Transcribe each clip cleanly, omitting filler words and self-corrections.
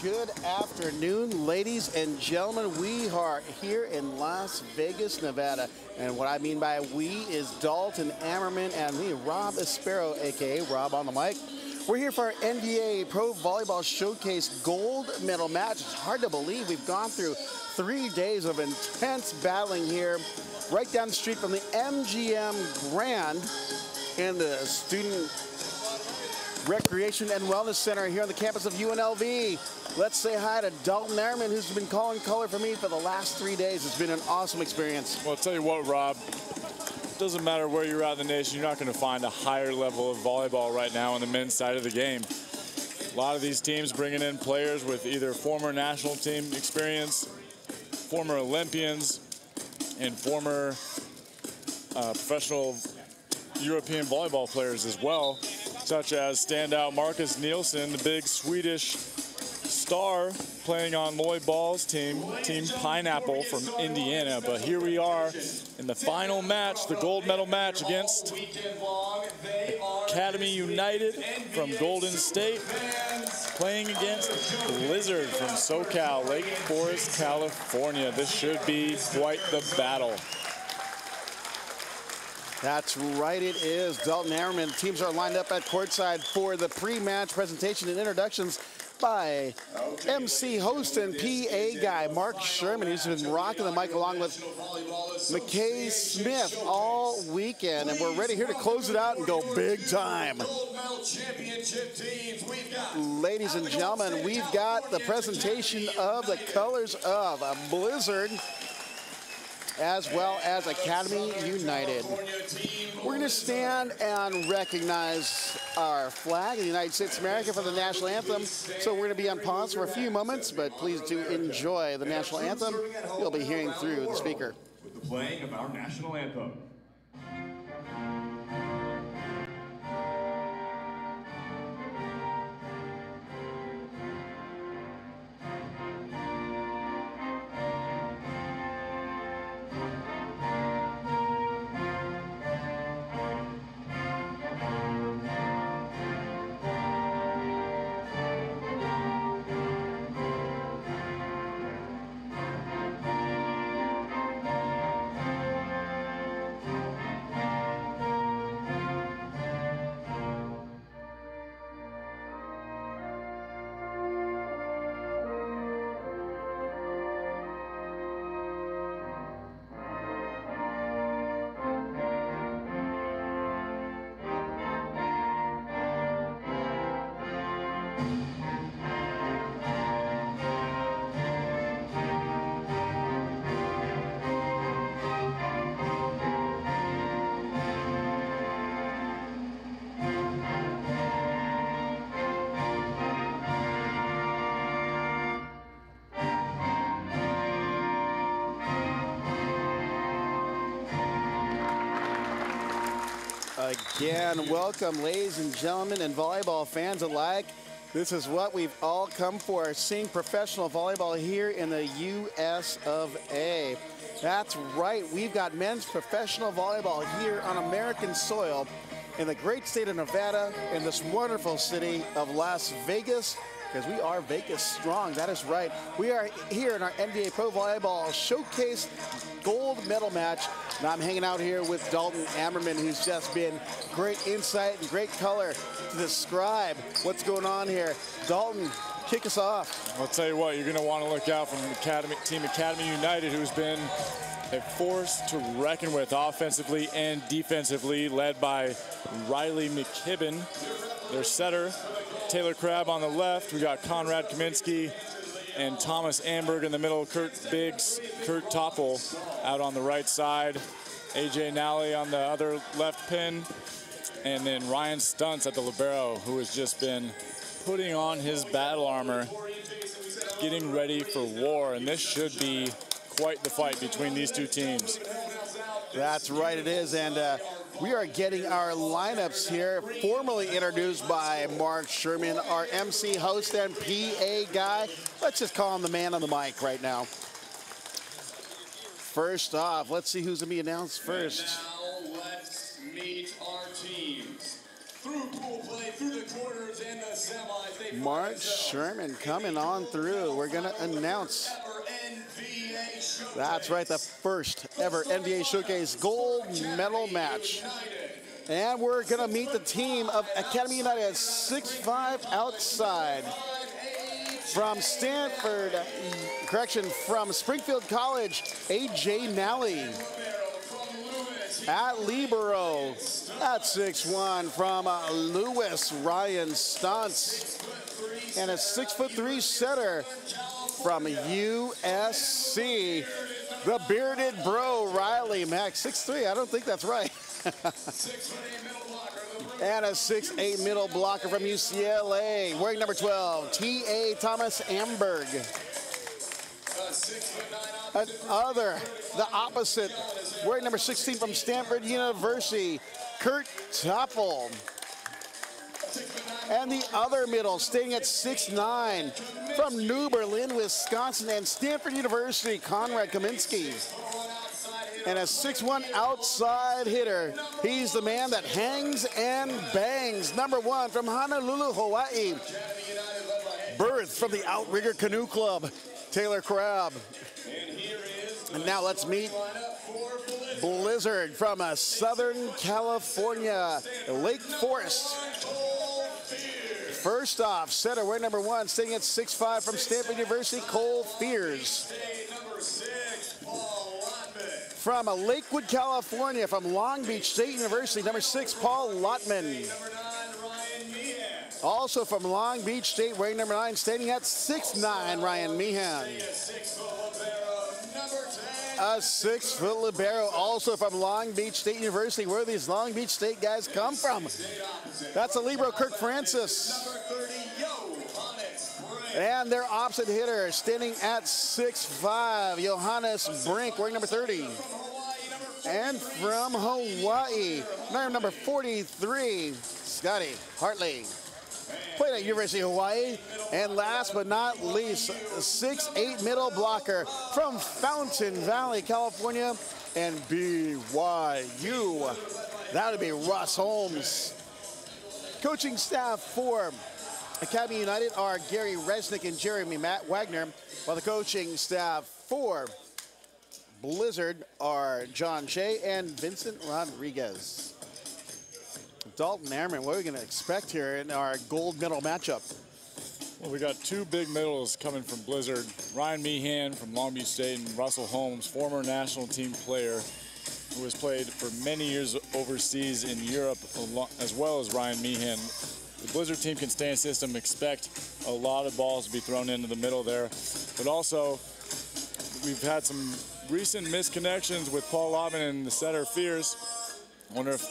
Good afternoon, ladies and gentlemen. We are here in Las Vegas, Nevada. And what I mean by we is Dalton Ammerman and me, Rob Espero, aka Rob on the mic. We're here for our NVA Pro Volleyball Showcase gold medal match. It's hard to believe we've gone through 3 days of intense battling here, right down the street from the MGM Grand in the Student Recreation and Wellness Center here on the campus of UNLV. Let's say hi to Dalton Ammerman, who's been calling color for me for the last 3 days. It's been an awesome experience. Well, I'll tell you what, Rob, it doesn't matter where you're at in the nation, you're not going to find a higher level of volleyball right now on the men's side of the game. A lot of these teams bringing in players with either former national team experience, former Olympians, and former professional European volleyball players as well, such as standout Marcus Nielsen, the big Swedish star playing on Lloyd Ball's team, Team Pineapple from Indiana. But here we are in the final match, the gold medal match against Academy United from Golden State, playing against Blizzard from SoCal, Lake Forest, California. This should be quite the battle. That's right, it is. Dalton Ammerman. Teams are lined up at courtside for the pre-match presentation and introductions by MC host and PA guy Mark Sherman, who's been rocking the mic along with McKay Smith all weekend. And we're ready here to close it out and go big time. Ladies and gentlemen, we've got the presentation of the colors of Blizzard as well as Academy United. We're going to stand and recognize our flag of the United States of America for the national anthem. So we're going to be on pause for a few moments, but please do enjoy the national anthem. You'll be hearing through the speaker. With the playing of our national anthem. Again, welcome, ladies and gentlemen, and volleyball fans alike. This is what we've all come for, seeing professional volleyball here in the US of A. That's right, we've got men's professional volleyball here on American soil in the great state of Nevada, in this wonderful city of Las Vegas, because we are Vegas strong, that is right. We are here in our NBA Pro Volleyball Showcase gold medal match, and I'm hanging out here with Dalton Ammerman, who's just been great insight and great color to describe what's going on here. Dalton, kick us off. I'll tell you what, you're going to want to look out from Team Academy United, who's been a force to reckon with offensively and defensively, led by Riley McKibben, their setter. Taylor Crabb on the left. We got Conrad Kaminsky and Thomas Amberg in the middle. Kurt Biggs, Kurt Toppel out on the right side. AJ Nally on the other left pin. And then Ryan Stuntz at the libero, who has just been putting on his battle armor, getting ready for war. And this should be quite the fight between these two teams. That's right, it is. And we are getting our lineups here, formally introduced by Mark Sherman, our MC host and PA guy. Let's just call him the man on the mic right now. First off, let's see who's going to be announced first. And now let's meet our teams. Through pool play, through the quarters and the semis, they Mark Sherman coming on through. We're going to announce. That's right, the first ever NVA Showcase gold medal match. And we're going to meet the team of Academy United at 6'5" outside. From from Springfield College, A.J. Nally. At Libero, at 6'1", from Lewis, Ryan Stuntz. And a 6'3" setter from USC, the bearded bro, Riley Mack. 6'3", I don't think that's right. And a 6'8" middle blocker from UCLA, wearing number 12, T.A. Thomas Amberg. The opposite, wearing number 16 from Stanford University, Kurt Toffel. And the other middle, staying at 6'9", from New Berlin, Wisconsin, and Stanford University, Conrad Kaminsky. And a 6'1" outside hitter. He's the man that hangs and bangs. Number 1 from Honolulu, Hawaii. Birth from the Outrigger Canoe Club, Taylor Crabb. And now let's meet Blizzard from Southern California, Lake Forest. First off, setter, wearing number 1, staying at 6'5", from Stanford University, Cole Fears. From Lakewood, California, from Long Beach State University, number 6, Paul Lottman. Also from Long Beach State, wearing number 9, standing at 6'9", Ryan Meehan. A 6-foot libero, also from Long Beach State University. Where do these Long Beach State guys come from? That's a libero, Kirk Francis. And their opposite hitter, standing at 6'5", Johannes Brink, wearing number 30. And from Hawaii, number 43, Scotty Hartley. Played at University of Hawaii. And last but not least, 6'8" middle blocker from Fountain Valley, California, and BYU. That would be Russ Holmes. Coaching staff for Academy United are Gary Resnick and Jeremy Wagner, while the coaching staff for Blizzard are John Shea and Vincent Rodriguez. Dalton Airman, what are we going to expect here in our gold medal matchup? Well, we got 2 big medals coming from Blizzard. Ryan Meehan from Long Beach State and Russell Holmes, former national team player who has played for many years overseas in Europe, as well as Ryan Meehan. The Blizzard team can stay in system, expect a lot of balls to be thrown into the middle there. But also, we've had some recent misconnections with Paul Lottman and the setter Fears. I wonder if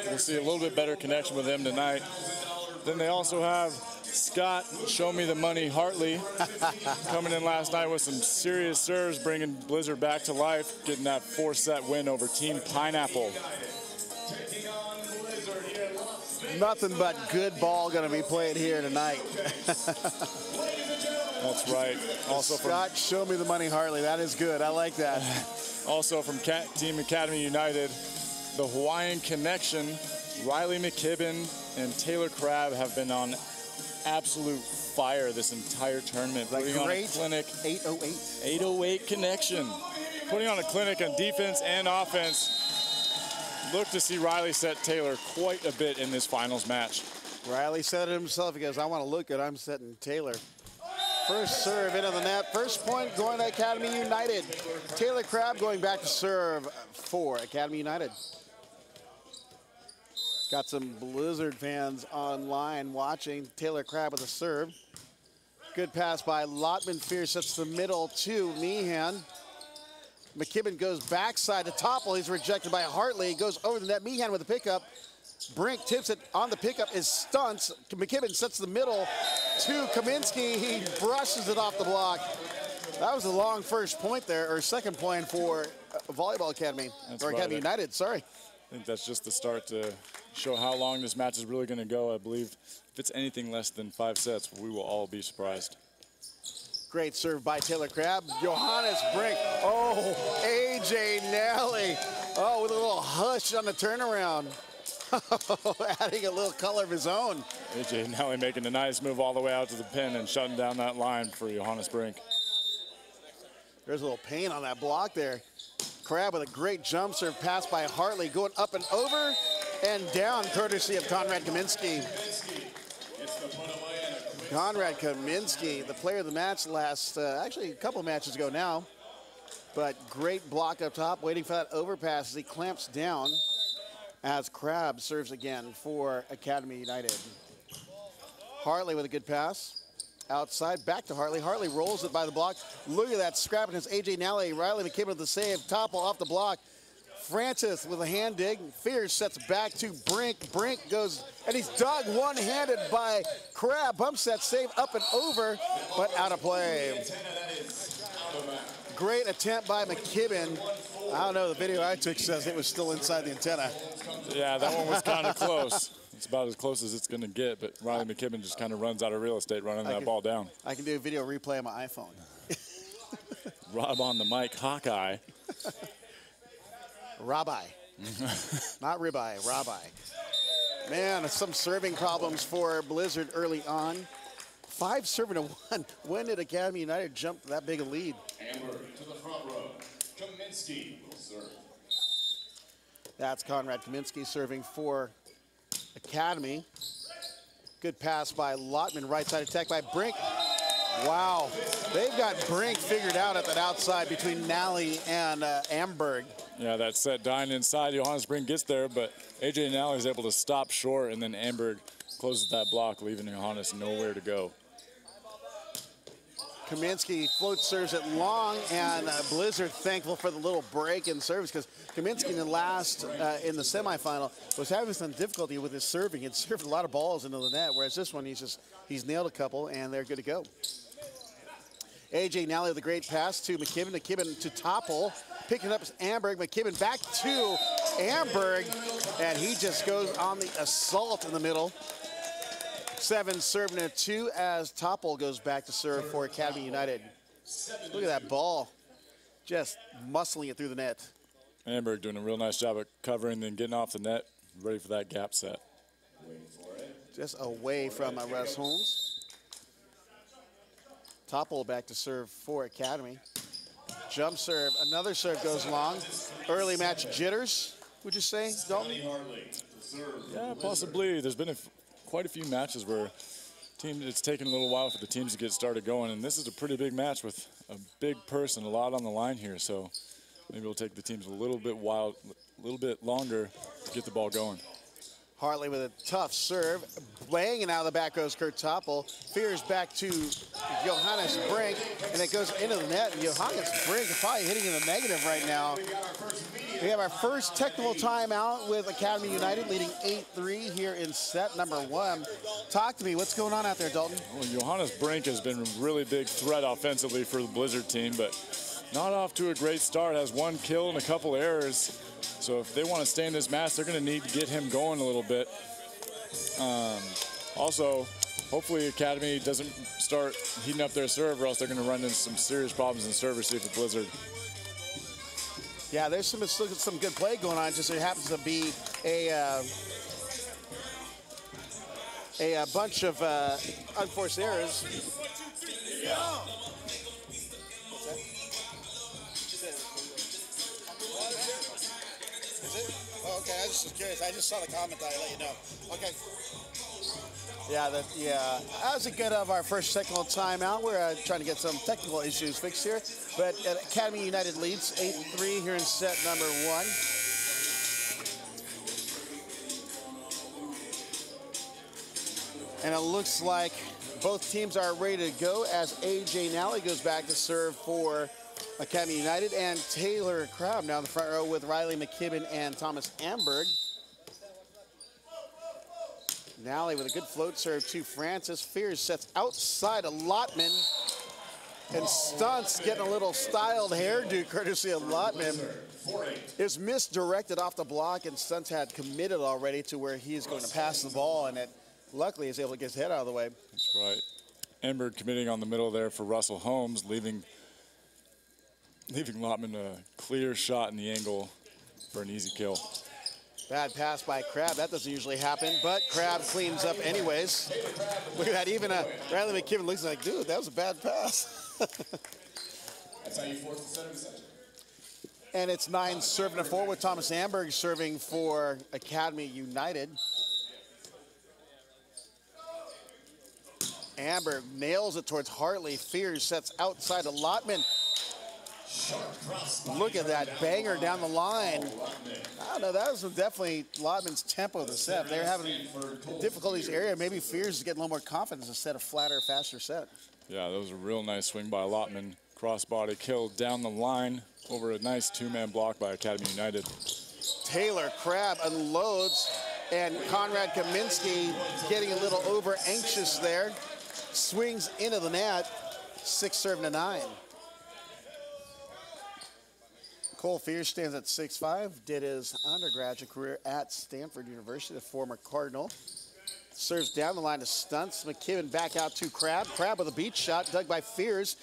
we'll see a little bit better connection with him tonight. Then they also have Scott, Show Me the Money, Hartley, coming in last night with some serious serves, bringing Blizzard back to life, getting that 4-set win over Team Pineapple. Nothing but good ball going to be played here tonight. That's right. Also Scott, Show Me the Money, Hartley. That is good. I like that. Also from Team Academy United, the Hawaiian Connection, Riley McKibben and Taylor Crabb have been on absolute fire this entire tournament. Like putting on a clinic. 808. 808 Connection. Putting on a clinic on defense and offense. Look to see Riley set Taylor quite a bit in this finals match. Riley said it himself. He goes, I want to look good. I'm setting Taylor. First serve into the net. First point going to Academy United. Taylor Crabb going back to serve for Academy United. Got some Blizzard fans online watching. Taylor Crabb with a serve. Good pass by Lottman. Fears sets the middle to Meehan. McKibben goes backside to Toppel. He's rejected by Hartley. Goes over the net. Meehan with the pickup. Brink tips it on the pickup is Stunts. McKibben sets the middle to Kaminsky. He brushes it off the block. That was a long first point there, or second point for Volleyball Academy, or Academy United, sorry. I think that's just the start to show how long this match is really going to go. I believe if it's anything less than 5 sets, we will all be surprised. Great serve by Taylor Crabb. Johannes Brink. Oh, A.J. Nally. Oh, with a little hush on the turnaround. Adding a little color of his own. AJ Nally making a nice move all the way out to the pin and shutting down that line for Johannes Brink. There's a little pain on that block there. Crab with a great jump serve pass by Hartley, going up and over and down, courtesy of Konrad Kaminski. Konrad Kaminski, the player of the match actually a couple matches ago now. But great block up top, waiting for that overpass as he clamps down as Crab serves again for Academy United. Hartley with a good pass. Outside, back to Hartley. Hartley rolls it by the block. Look at that scrap, and it's AJ Nally. Riley McKibben with the save. Topple off the block. Francis with a hand dig. Fears sets back to Brink. Brink goes, and he's dug one-handed by Crab. Bumps that save up and over, but out of play. Great attempt by McKibben. I don't know, the video I took says it was still inside the antenna. Yeah, that one was kind of close. It's about as close as it's going to get, but Riley McKibben just kind of runs out of real estate running that ball down. I can do a video replay on my iPhone. Rob on the mic, Hawkeye. Rabbi. Not ribeye, Rabbi. Man, some serving problems for Blizzard early on. 5 serving to 1. When did Academy United jump that big a lead? Amber to the front row. Kaminski will serve. That's Konrad Kaminski serving for Academy. Good pass by Lotman, right side attack by Brink. Wow, they've got Brink figured out at that outside between Nally and Amberg. Yeah, that set dying inside. Johannes Brink gets there, but AJ Nally is able to stop short, and then Amberg closes that block, leaving Johannes nowhere to go. Kaminski float serves it long, and Blizzard thankful for the little break in service, because Kaminski in the semifinal was having some difficulty with his serving. He'd served a lot of balls into the net, whereas this one he's nailed a couple, and they're good to go. AJ Nally with a great pass to McKibben. McKibben to Topple, picking up Amberg. McKibben back to Amberg, and he just goes on the assault in the middle. 7 serving a 2 as Topple goes back to serve for Academy United. Look at that ball, just muscling it through the net. Amberg doing a real nice job at covering, then getting off the net, ready for that gap set. Just away from Russ Holmes. Topple back to serve for Academy. Jump serve, another serve goes long. Early match jitters, would you say, Dalton? Yeah, possibly. There's been quite a few matches where it's taken a little while for the teams to get started going, and this is a pretty big match with a big person, a lot on the line here, so maybe it'll take the teams a little bit longer to get the ball going. Hartley with a tough serve, banging out of the back goes Kurt Topple. Fears back to Johannes Brink, and it goes into the net. And Johannes Brink is probably hitting in the negative right now. We have our first technical timeout with Academy United leading 8-3 here in set number 1. Talk to me, what's going on out there, Dalton? Well, Johannes Brink has been a really big threat offensively for the Blizzard team, but not off to a great start. Has 1 kill and a couple errors. So if they want to stay in this match, they're going to need to get him going a little bit. Also, hopefully Academy doesn't start heating up their serve, or else they're going to run into some serious problems in serve receive for Blizzard. Yeah, there's some good play going on. Just there happens to be a bunch of unforced errors. Oh, okay, I was just curious. I just saw the comment. I let you know. Okay. Yeah, that was a good of our first technical timeout. We're trying to get some technical issues fixed here. But Academy United leads 8-3 here in set number 1. And it looks like both teams are ready to go as AJ Nally goes back to serve for Academy United, and Taylor Crab now in the front row with Riley McKibben and Thomas Amberg. Nally with a good float serve to Francis. Fears sets outside a Lotman, and Stunts getting a little styled hairdo courtesy of Lotman. Is misdirected off the block, and Stunts had committed already to where he is going to pass the ball, and it luckily is able to get his head out of the way. That's right. Amberg committing on the middle there for Russell Holmes, leaving Lotman a clear shot in the angle for an easy kill. Bad pass by Crabb. That doesn't usually happen, but Crabb cleans up anyways. Look at that. Even Riley McKibben looks like, dude, that was a bad pass. That's how you force the center center. And it's 9 serving to 4 with Thomas Amberg serving for Academy United. Amberg nails it towards Hartley. Fears sets outside to Lotman. Look at that banger down the line. I don't know, that was definitely Lotman's tempo of the set. They're having difficulties area. Maybe Fears is getting a little more confidence to set a flatter, faster set. Yeah, that was a real nice swing by Lotman. Crossbody kill down the line over a nice two-man block by Academy United. Taylor Crabb unloads, and Conrad Kaminsky getting a little over anxious there. Swings into the net, 6 serving to 9. Cole Fears stands at 6'5", did his undergraduate career at Stanford University, the former Cardinal. Serves down the line to Stunts. McKibben back out to Crabb. Crabb with a beach shot, dug by Fears.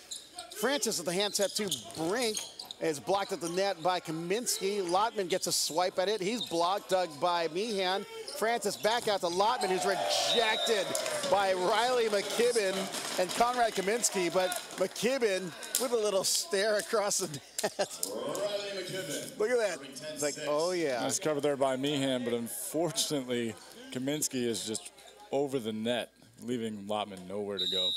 Francis with the hand set to Brink. Is blocked at the net by Kaminsky. Lotman gets a swipe at it. He's blocked, dug by Meehan. Francis back out to Lotman, who's rejected by Riley McKibben and Conrad Kaminsky, but McKibben with a little stare across the net. Riley McKibben. Look at that. It's like, oh yeah. Nice cover there by Meehan, but unfortunately, Kaminsky is just over the net, leaving Lotman nowhere to go.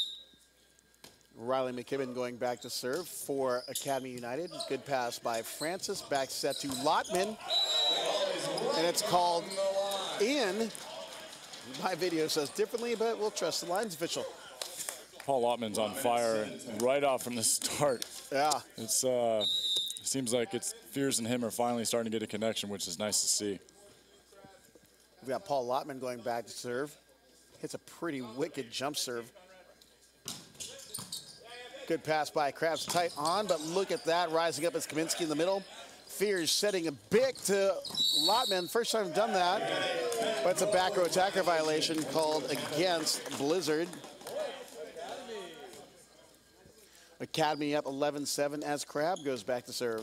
Riley McKibben going back to serve for Academy United. Good pass by Francis. Back set to Lotman. And it's called in. My video says differently, but we'll trust the lines official. Paul Lotman's on fire right off from the start. Yeah. It's seems like it's Fears and him are finally starting to get a connection, which is nice to see. We've got Paul Lotman going back to serve. Hits a pretty wicked jump serve. Good pass by Krabs, tight on, but look at that, rising up as Kaminsky in the middle. Fears setting a big to Lotman. First time done that, but it's a back row attacker violation called against Blizzard. Academy up 11-7 as Crabb goes back to serve.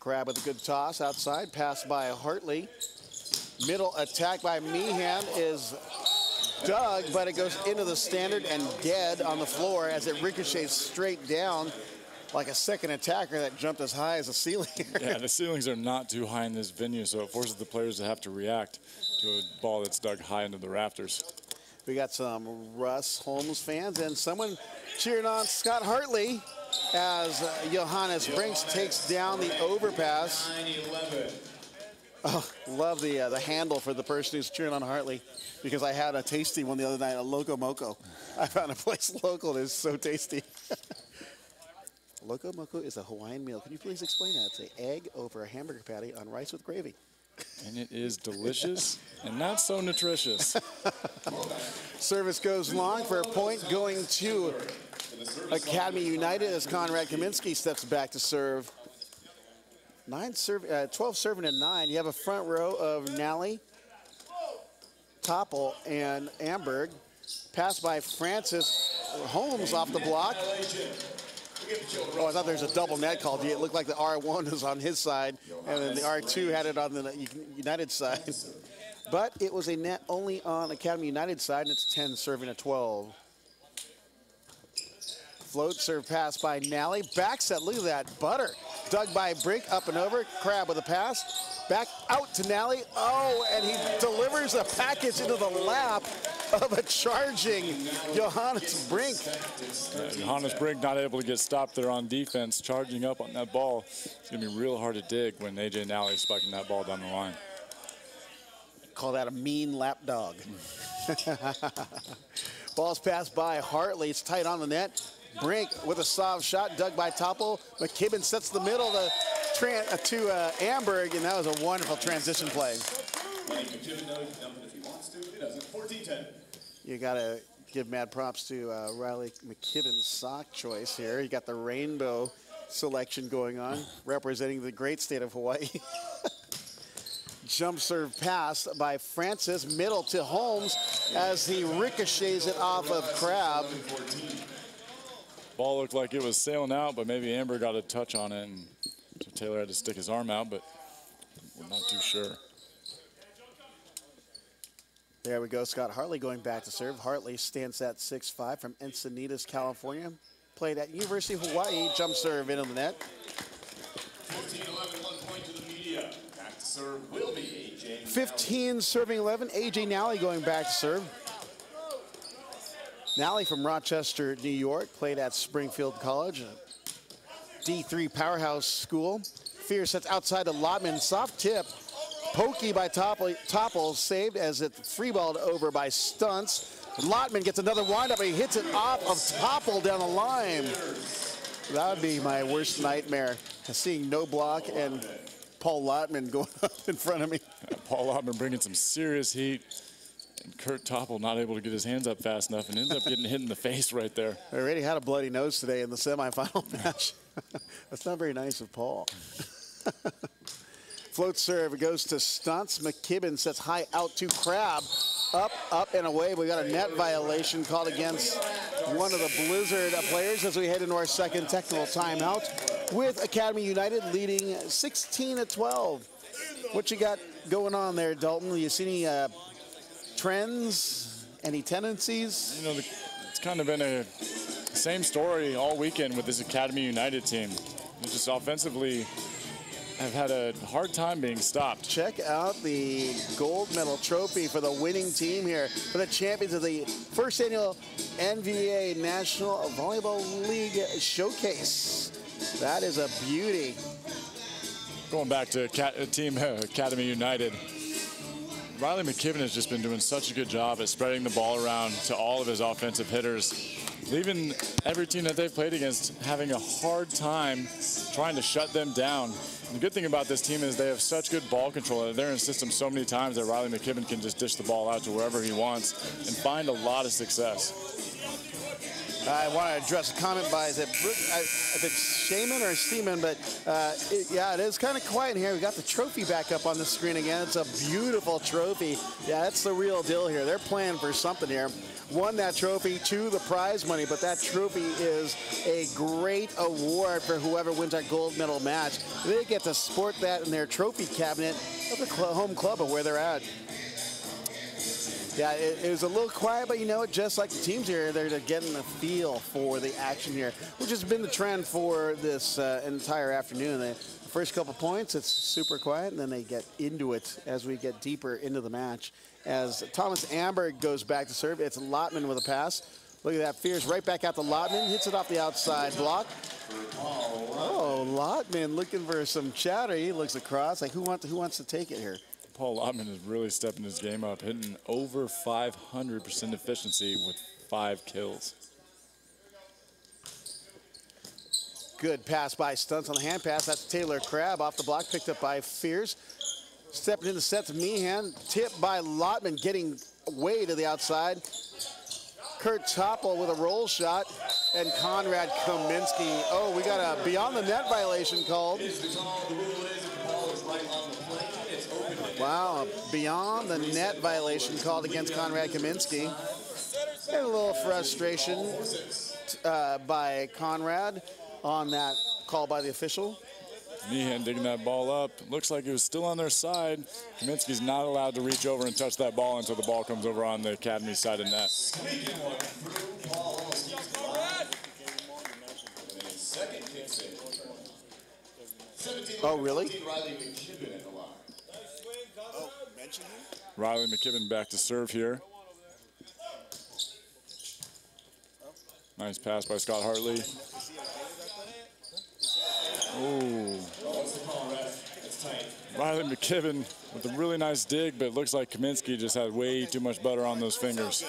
Crabb with a good toss outside, pass by Hartley. Middle attack by Meehan is dug, but it goes into the standard and dead on the floor as it ricochets straight down like a second attacker that jumped as high as the ceiling. Yeah, the ceilings are not too high in this venue, so it forces the players to have to react to a ball that's dug high into the rafters. We got some Russ Holmes fans and someone cheering on Scott Hartley as Johannes Brinks takes down the overpass. 9-11. Oh, love the handle for the person who's cheering on Hartley, because I had a tasty one the other night, a Loco Moco. I found a place local that is so tasty. Loco Moco is a Hawaiian meal. Can you please explain that? It's an egg over a hamburger patty on rice with gravy. And it is delicious and not so nutritious. Service goes long for a point going to Academy United as Conrad Kaminsky steps back to serve. 12 serving to 9. You have a front row of Nally, Topple, and Amberg. Pass by Francis. Holmes off the block. Oh, I thought there was a double net called. It looked like the R1 was on his side, and then the R2 had it on the United side. But it was a net only on Academy United side, and it's 10 serving to 12. Float serve pass by Nally. Back set, look at that, butter. Dug by Brink, up and over. Crabb with a pass. Back out to Nally. Oh, and he delivers a package into the lap of a charging Johannes Brink. Johannes Brink not able to get stopped there on defense, charging up on that ball. It's going to be real hard to dig when AJ Nally is spiking that ball down the line. Call that a mean lap dog. Ball's passed by Hartley. It's tight on the net. Brink with a soft shot, dug by Topple. McKibben sets the middle to Amberg, and that was a wonderful transition play. You got to give mad props to Riley McKibben's sock choice here. You got the rainbow selection going on, representing the great state of Hawaii. Jump serve pass by Francis, middle to Holmes as he ricochets it off of Crabb. Ball looked like it was sailing out, but maybe Amber got a touch on it, and so Taylor had to stick his arm out, but we're not too sure. There we go. Scott Hartley going back to serve. Hartley stands at 6'5" from Encinitas, California. Played at University of Hawaii. Jump serve into the net. 15-11, 1 point to the media. Back to serve will be AJ. 15 serving 11. AJ Nally going back to serve. Nally from Rochester, New York. Played at Springfield College, a D3 powerhouse school. Fierce sets outside to Lotman. Soft tip. Pokey by Topple, saved as it free-balled over by Stunts. Lotman gets another windup, and he hits it off of Topple down the line. That would be my worst nightmare, seeing no block and Paul Lotman going up in front of me. Paul Lotman bringing some serious heat, and Kurt Topple not able to get his hands up fast enough and ends up getting hit in the face right there. I already had a bloody nose today in the semifinal match. That's not very nice of Paul. Float serve goes to Stunts. McKibben sets high out to Crab. Up, and away. We got a net violation called against one of the Blizzard players as we head into our second technical timeout with Academy United leading 16-12. What you got going on there, Dalton? You see any trends, any tendencies? You know, it's kind of been a same story all weekend with this Academy United team. They just offensively have had a hard time being stopped. Check out the gold medal trophy for the winning team here, for the champions of the first annual NVA National Volleyball League Showcase. That is a beauty. Going back to Team Academy United, Riley McKibben has just been doing such a good job at spreading the ball around to all of his offensive hitters, leaving every team that they've played against having a hard time trying to shut them down. The good thing about this team is they have such good ball control. They're in system so many times that Riley McKibben can just dish the ball out to wherever he wants and find a lot of success. I want to address a comment by, is it if it's Shaman or Seaman, but yeah, it is kind of quiet in here. We got the trophy back up on the screen again. It's a beautiful trophy. Yeah, that's the real deal here. They're playing for something here. Won that trophy to the prize money, but that trophy is a great award for whoever wins that gold medal match. They get to sport that in their trophy cabinet of the home club of where they're at. Yeah, it was a little quiet, but you know what, just like the teams here, they're getting a feel for the action here, which has been the trend for this entire afternoon. The first couple points, it's super quiet, and then they get into it as we get deeper into the match. As Thomas Amberg goes back to serve, it's Lotman with a pass. Look at that, Fierce right back out to Lotman, hits it off the outside block. Oh, Lotman looking for some chatter. He looks across, like who wants to take it here? Paul Lotman is really stepping his game up, hitting over 500% efficiency with 5 kills. Good pass by Stunts on the hand pass. That's Taylor Crabb off the block, picked up by Fierce. Stepping in the set to Meehan, tipped by Lotman, getting way to the outside. Kurt Topple with a roll shot, and Conrad Kaminsky. Oh, we got a beyond the net violation called. Wow, a beyond the net violation called against Conrad Kaminsky. And a little frustration by Conrad on that call by the official. Meehan digging that ball up. Looks like it was still on their side. Kaminsky's not allowed to reach over and touch that ball until the ball comes over on the Academy side of net. Oh, really? Riley McKibben back to serve here. Nice pass by Scott Hartley. Ooh. Riley McKibben with a really nice dig, but it looks like Kaminsky just had way too much butter on those fingers.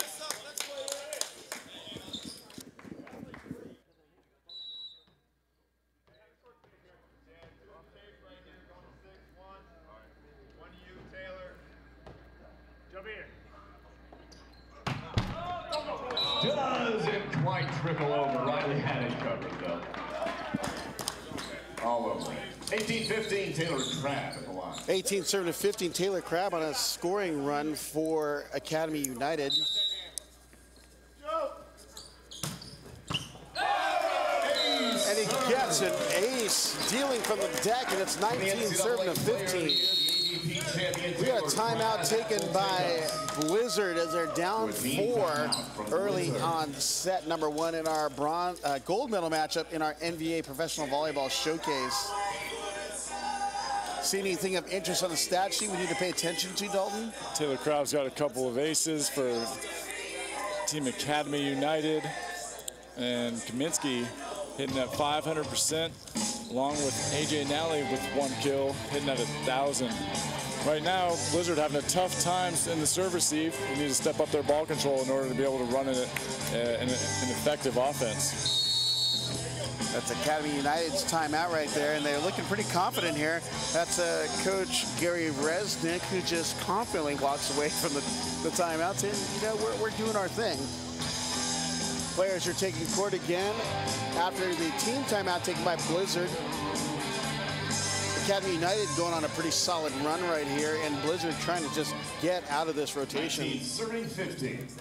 Doesn't quite trickle over. Riley had it covered, though. All over. 18-15, Taylor Crabb at the line. 18-15, Taylor Crabb on a scoring run for Academy United. And he gets an ace, dealing from the deck, and it's 19 serving to 15. We got a timeout taken by Blizzard as they're down 4 early on set number 1 in our gold medal matchup in our NVA Professional Volleyball Showcase. See anything of interest on the stat sheet we need to pay attention to, Dalton? Taylor Crabb's got a couple of aces for Team Academy United, and Kaminsky hitting at 500%, along with AJ Nally with 1 kill, hitting at 1,000. Right now, Blizzard having a tough time in the serve receive. They need to step up their ball control in order to be able to run an effective offense. That's Academy United's timeout right there, and they're looking pretty confident here. That's Coach Gary Resnick, who just confidently walks away from the timeout, saying, you know, we're doing our thing. Players are taking court again after the team timeout taken by Blizzard. Academy United going on a pretty solid run right here, and Blizzard trying to just get out of this rotation.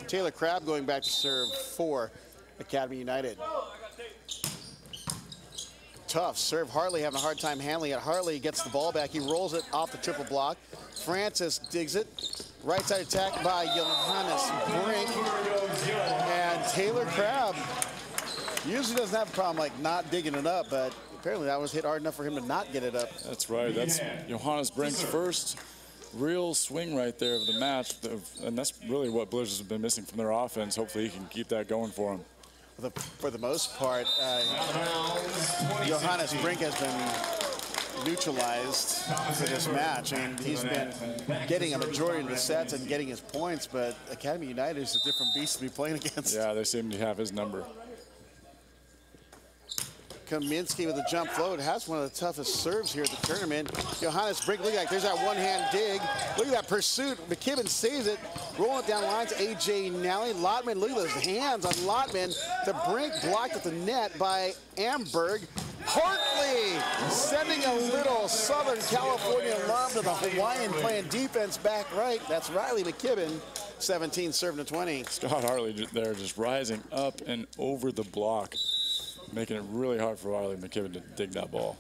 Taylor Crabb going back to serve for Academy United. Tough serve. Hartley having a hard time handling it. Hartley gets the ball back. He rolls it off the triple block. Francis digs it. Right side attack by Johannes Brink. And Taylor Crabb usually doesn't have a problem like not digging it up, but apparently that was hit hard enough for him to not get it up. That's right. That's Johannes Brink's first real swing right there of the match. And that's really what Blizzard's been missing from their offense. Hopefully he can keep that going for him. For the most part, Johannes Brink has been neutralized for this match. I mean, he's been getting a majority of the sets and getting his points, but Academy United is a different beast to be playing against. Yeah, they seem to have his number. Kaminsky with a jump float has one of the toughest serves here at the tournament. Johannes Brink, look like there's that one-hand dig. Look at that pursuit. McKibben saves it. Rolling it down lines. AJ Nally. Lottman, look at those hands on Lottman. The Brink blocked at the net by Amberg. Hartley sending a little Southern California love to the Hawaiian playing defense back right. That's Riley McKibben. 17 serving to 20. Scott Hartley there just rising up and over the block, making it really hard for Riley McKibben to dig that ball.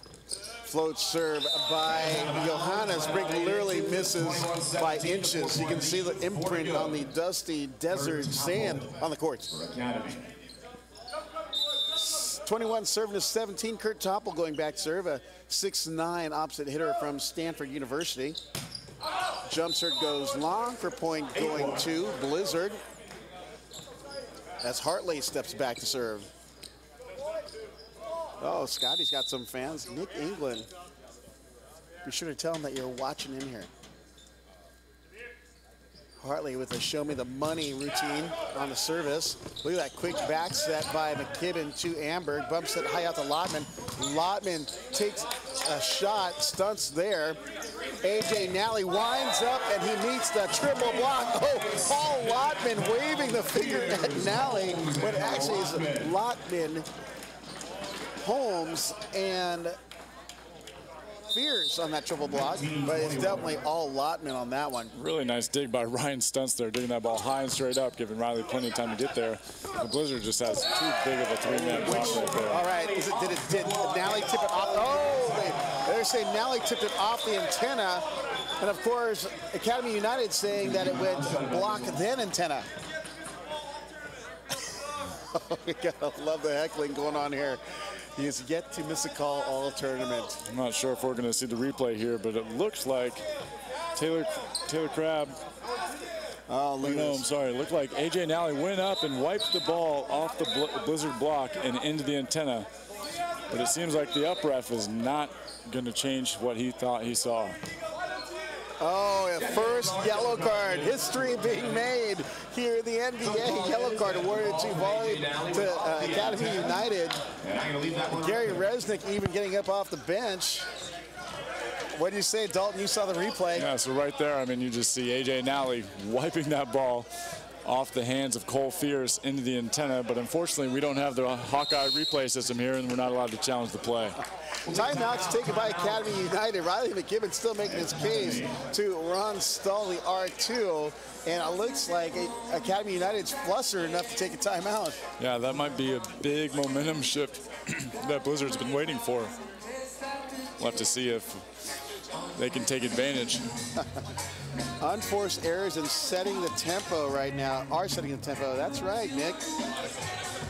Float serve by Johannes Brink literally misses by inches. You can see the imprint on the dusty desert sand on the courts. 21 serving to 17. Kurt Topple going back to serve, a 6'9" opposite hitter from Stanford University. Jump serve goes long for point going to Blizzard as Hartley steps back to serve. Oh, Scotty's got some fans. Nick England. Be sure to tell him that you're watching in here. Hartley with a show me the money routine on the service. Look at that quick back set by McKibben to Amberg. Bumps it high out to Lottman. Lottman takes a shot, stunts there. AJ Nally winds up and he meets the triple block. Oh, Paul Lottman waving the finger at Nally, but actually it's Lottman, Holmes, and Fears on that triple block, but it's definitely all Lottman on that one. Really nice dig by Ryan Stunts there, digging that ball high and straight up, giving Riley plenty of time to get there. The Blizzard just has too big of a three-man block right there. All right, did Nally tip it off? Oh, they're saying Nally tipped it off the antenna, and of course, Academy United saying that it went block then antenna. We gotta love the heckling going on here. He has yet to miss a call all tournament. I'm not sure if we're going to see the replay here, but it looks like Taylor Crabb. Oh, look at this. I'm sorry. It looked like AJ Nally went up and wiped the ball off the Blizzard block and into the antenna. But it seems like the up ref is not going to change what he thought he saw. Oh, a first yellow card. History being made here in the NBA. Yellow card awarded to Academy United. Gary Resnick even getting up off the bench. What do you say, Dalton? You saw the replay. Yeah, so right there, I mean, you just see AJ Nally wiping that ball off the hands of Cole Fierce into the antenna, but unfortunately we don't have the Hawkeye replay system here and we're not allowed to challenge the play. Timeouts taken by Academy United. Riley McKibben still making his case to Ron Stahl, the R2, and it looks like Academy United's flustered enough to take a timeout. Yeah, that might be a big momentum shift that Blizzard's been waiting for. We'll have to see if they can take advantage. Unforced errors in setting the tempo right now. Are setting the tempo. That's right, Nick.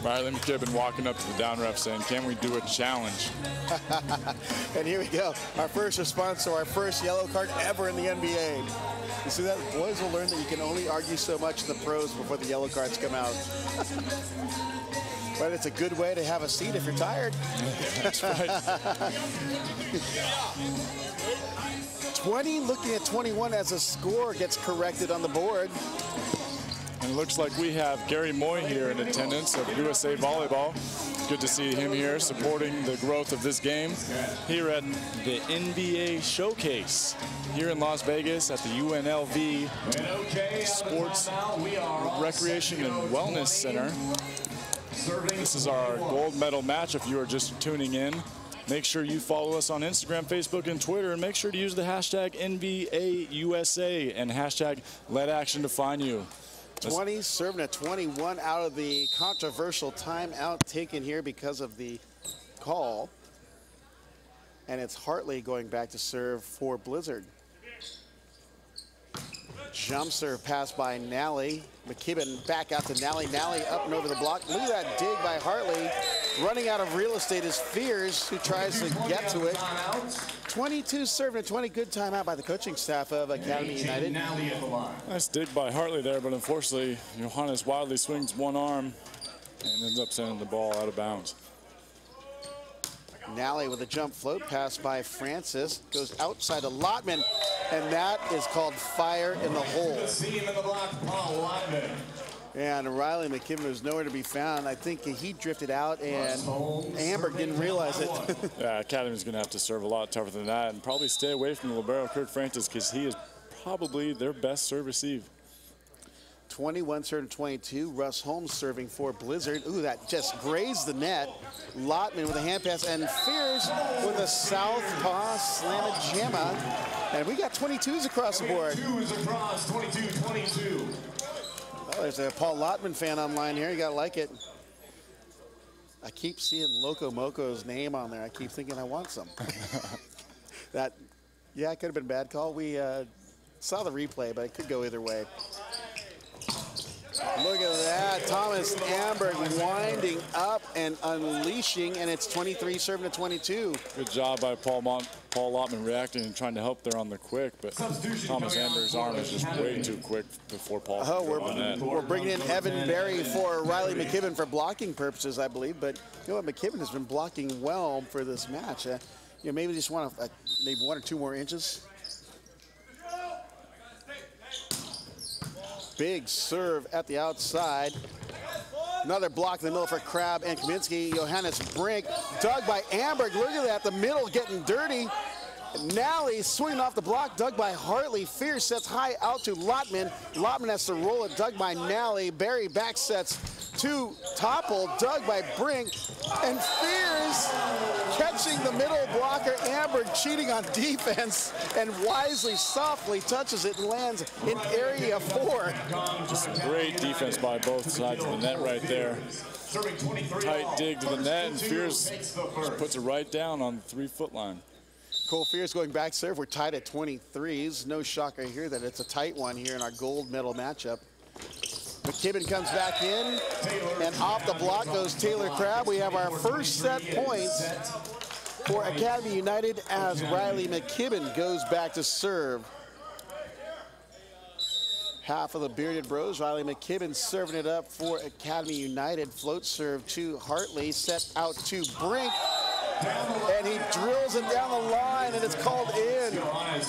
Riley McKibben walking up to the down ref saying, can we do a challenge? And here we go. Our first response to our first yellow card ever in the NBA. You see that? Boys will learn that you can only argue so much in the pros before the yellow cards come out. But it's a good way to have a seat if you're tired. That's right. 20 looking at 21 as a score gets corrected on the board. And it looks like we have Gary Moy here in attendance of USA Volleyball. Good to see him here supporting the growth of this game here at the NVA Showcase here in Las Vegas at the UNLV Sports Recreation and Wellness Center. This is our gold medal match if you are just tuning in. Make sure you follow us on Instagram, Facebook, and Twitter, and make sure to use the hashtag NVAUSA and hashtag LetAction to find you. 20 serving at 21 out of the controversial timeout taken here because of the call. And it's Hartley going back to serve for Blizzard. Jump serve pass by Nally. McKibben back out to Nally. Nally up and over the block. Look at that dig by Hartley. Running out of real estate is Fears, who tries to get to it. 22 serving at 20. Good timeout by the coaching staff of Academy United. Nice dig by Hartley there, but unfortunately, Johannes wildly swings one arm and ends up sending the ball out of bounds. Nally with a jump float pass by Francis. Goes outside to Lotman, and that is called fire in the hole. And Riley McKibben was nowhere to be found. I think he drifted out, and Amberg didn't realize it. Yeah, Academy's going to have to serve a lot tougher than that and probably stay away from the libero, Kirk Francis, because he is probably their best serve receive. 21 serving 22. Russ Holmes serving for Blizzard. Ooh, that just grazed the net. Lotman with a hand pass, and Fears with a southpaw slamma jamma. And we got 22s across the board. 22s across, 22-22. Oh, there's a Paul Lotman fan online here. You gotta like it. I keep seeing Loco Moco's name on there. I keep thinking I want some. Yeah, it could have been a bad call. We saw the replay, but it could go either way. Look at that. Thomas Amberg winding up and unleashing, and it's 23 serving to 22. Good job by Paul Lotman reacting and trying to help there on the quick, but Thomas Amberg's arm is just way too quick before Paul. Oh, we're bringing in Evan Berry for Riley McKibben for blocking purposes, I believe. But you know what, McKibben has been blocking well for this match. You know, maybe just want maybe 1 or 2 more inches. Big serve at the outside. Another block in the middle for Crab and Kaminsky. Johannes Brink dug by Amberg. Look at that, the middle getting dirty. Nally swinging off the block, dug by Hartley. Fears sets high out to Lotman. Lotman has to roll it, dug by Nally. Barry back sets to Topple, dug by Brink. And Fears catching the middle blocker. Amberg cheating on defense and wisely, softly touches it and lands in area 4. Just great defense by both sides of the net right there. Tight dig to the net, and Fears just puts it right down on the 3-foot line. Cole Fears going back serve. We're tied at 23s. No shocker here that it's a tight one here in our gold medal matchup. McKibben comes back in, and off the block goes Taylor Crabb. We have our first set points for Academy United as Riley McKibben goes back to serve. Half of the Bearded Bros. Riley McKibben serving it up for Academy United. Float serve to Hartley, set out to Brink. And he drills it down the line, and it's called in.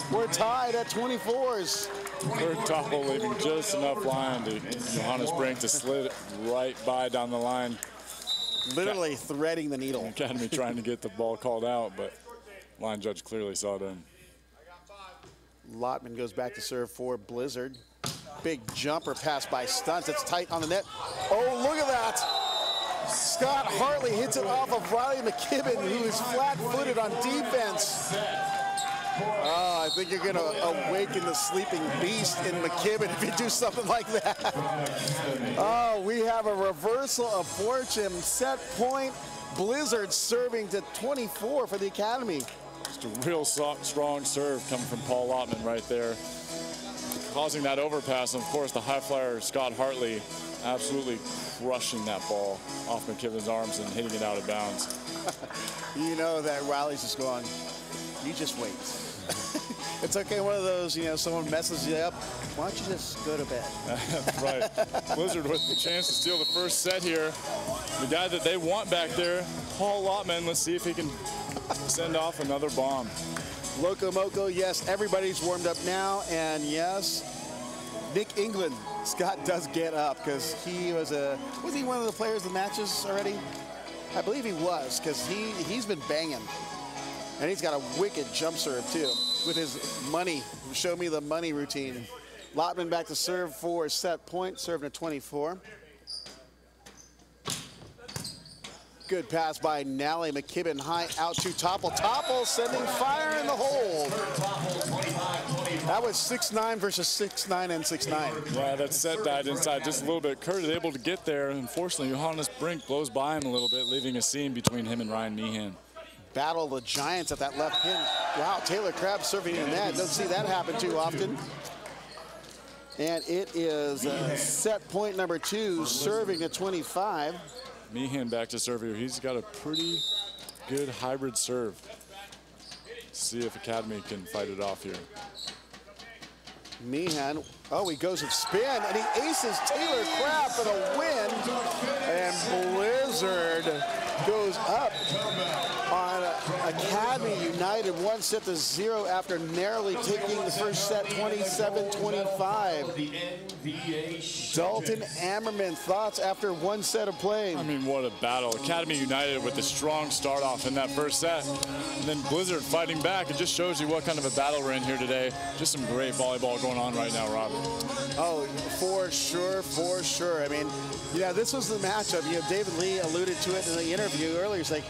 We're tied at 24s. Kirk Topple leaving just enough line to Johannes Brink to slid it right by down the line. Literally threading the needle. Academy trying to get the ball called out, but line judge clearly saw it in. Lotman goes back to serve for Blizzard. Big jumper pass by Stunts. It's tight on the net. Oh, look at that. Scott Hartley hits it off of Riley McKibben, who is flat-footed on defense. Oh, I think you're going to awaken the sleeping beast in McKibben if you do something like that. Oh, we have a reversal of fortune. Set point. Blizzard serving to 24 for the Academy. Just a real strong serve coming from Paul Lottman right there, causing that overpass. And of course, the high flyer Scott Hartley absolutely crushing that ball off McKibben's arms and hitting it out of bounds. You know that Riley's just going, you just wait. It's okay, one of those, you know, someone messes you up. Why don't you just go to bed? That's right. Blizzard with the chance to steal the first set here. The guy that they want back there, Paul Lottman. Let's see if he can send off another bomb. Loco Moco, yes, everybody's warmed up now. And yes, Nick England, Scott does get up because he was he one of the players of the matches already? I believe he was, because he's been banging. And he's got a wicked jump serve, too, with his money. Show me the money routine. Lottman back to serve for set point, serving at 24. Good pass by Nally. McKibben high out to Topple. Topple sending fire in the hole. That was 6'9" versus 6'9" and 6'9". Yeah, that set died inside just a little bit. Kurt is able to get there. Unfortunately, Johannes Brink blows by him a little bit, leaving a seam between him and Ryan Meehan. Battle of the Giants at that left pin. Wow, Taylor Crabb serving in that. Don't see that happen too often. And it is set point number 2, serving at 25. Meehan back to serve here. He's got a pretty good hybrid serve. See if Academy can fight it off here. Meehan, oh, he goes with spin, and he aces Taylor Crabb for the win. And Blizzard goes up on Academy United 1-0 after narrowly taking the first set 27-25. Dalton Ammerman, thoughts after one set of play? I mean, what a battle. Academy United with a strong start off in that first set. And then Blizzard fighting back. It just shows you what kind of a battle we're in here today. Just some great volleyball going on right now, Robert. Oh, for sure, for sure. I mean, yeah, this was the matchup. You know, David Lee alluded to it in the interview earlier. He's like,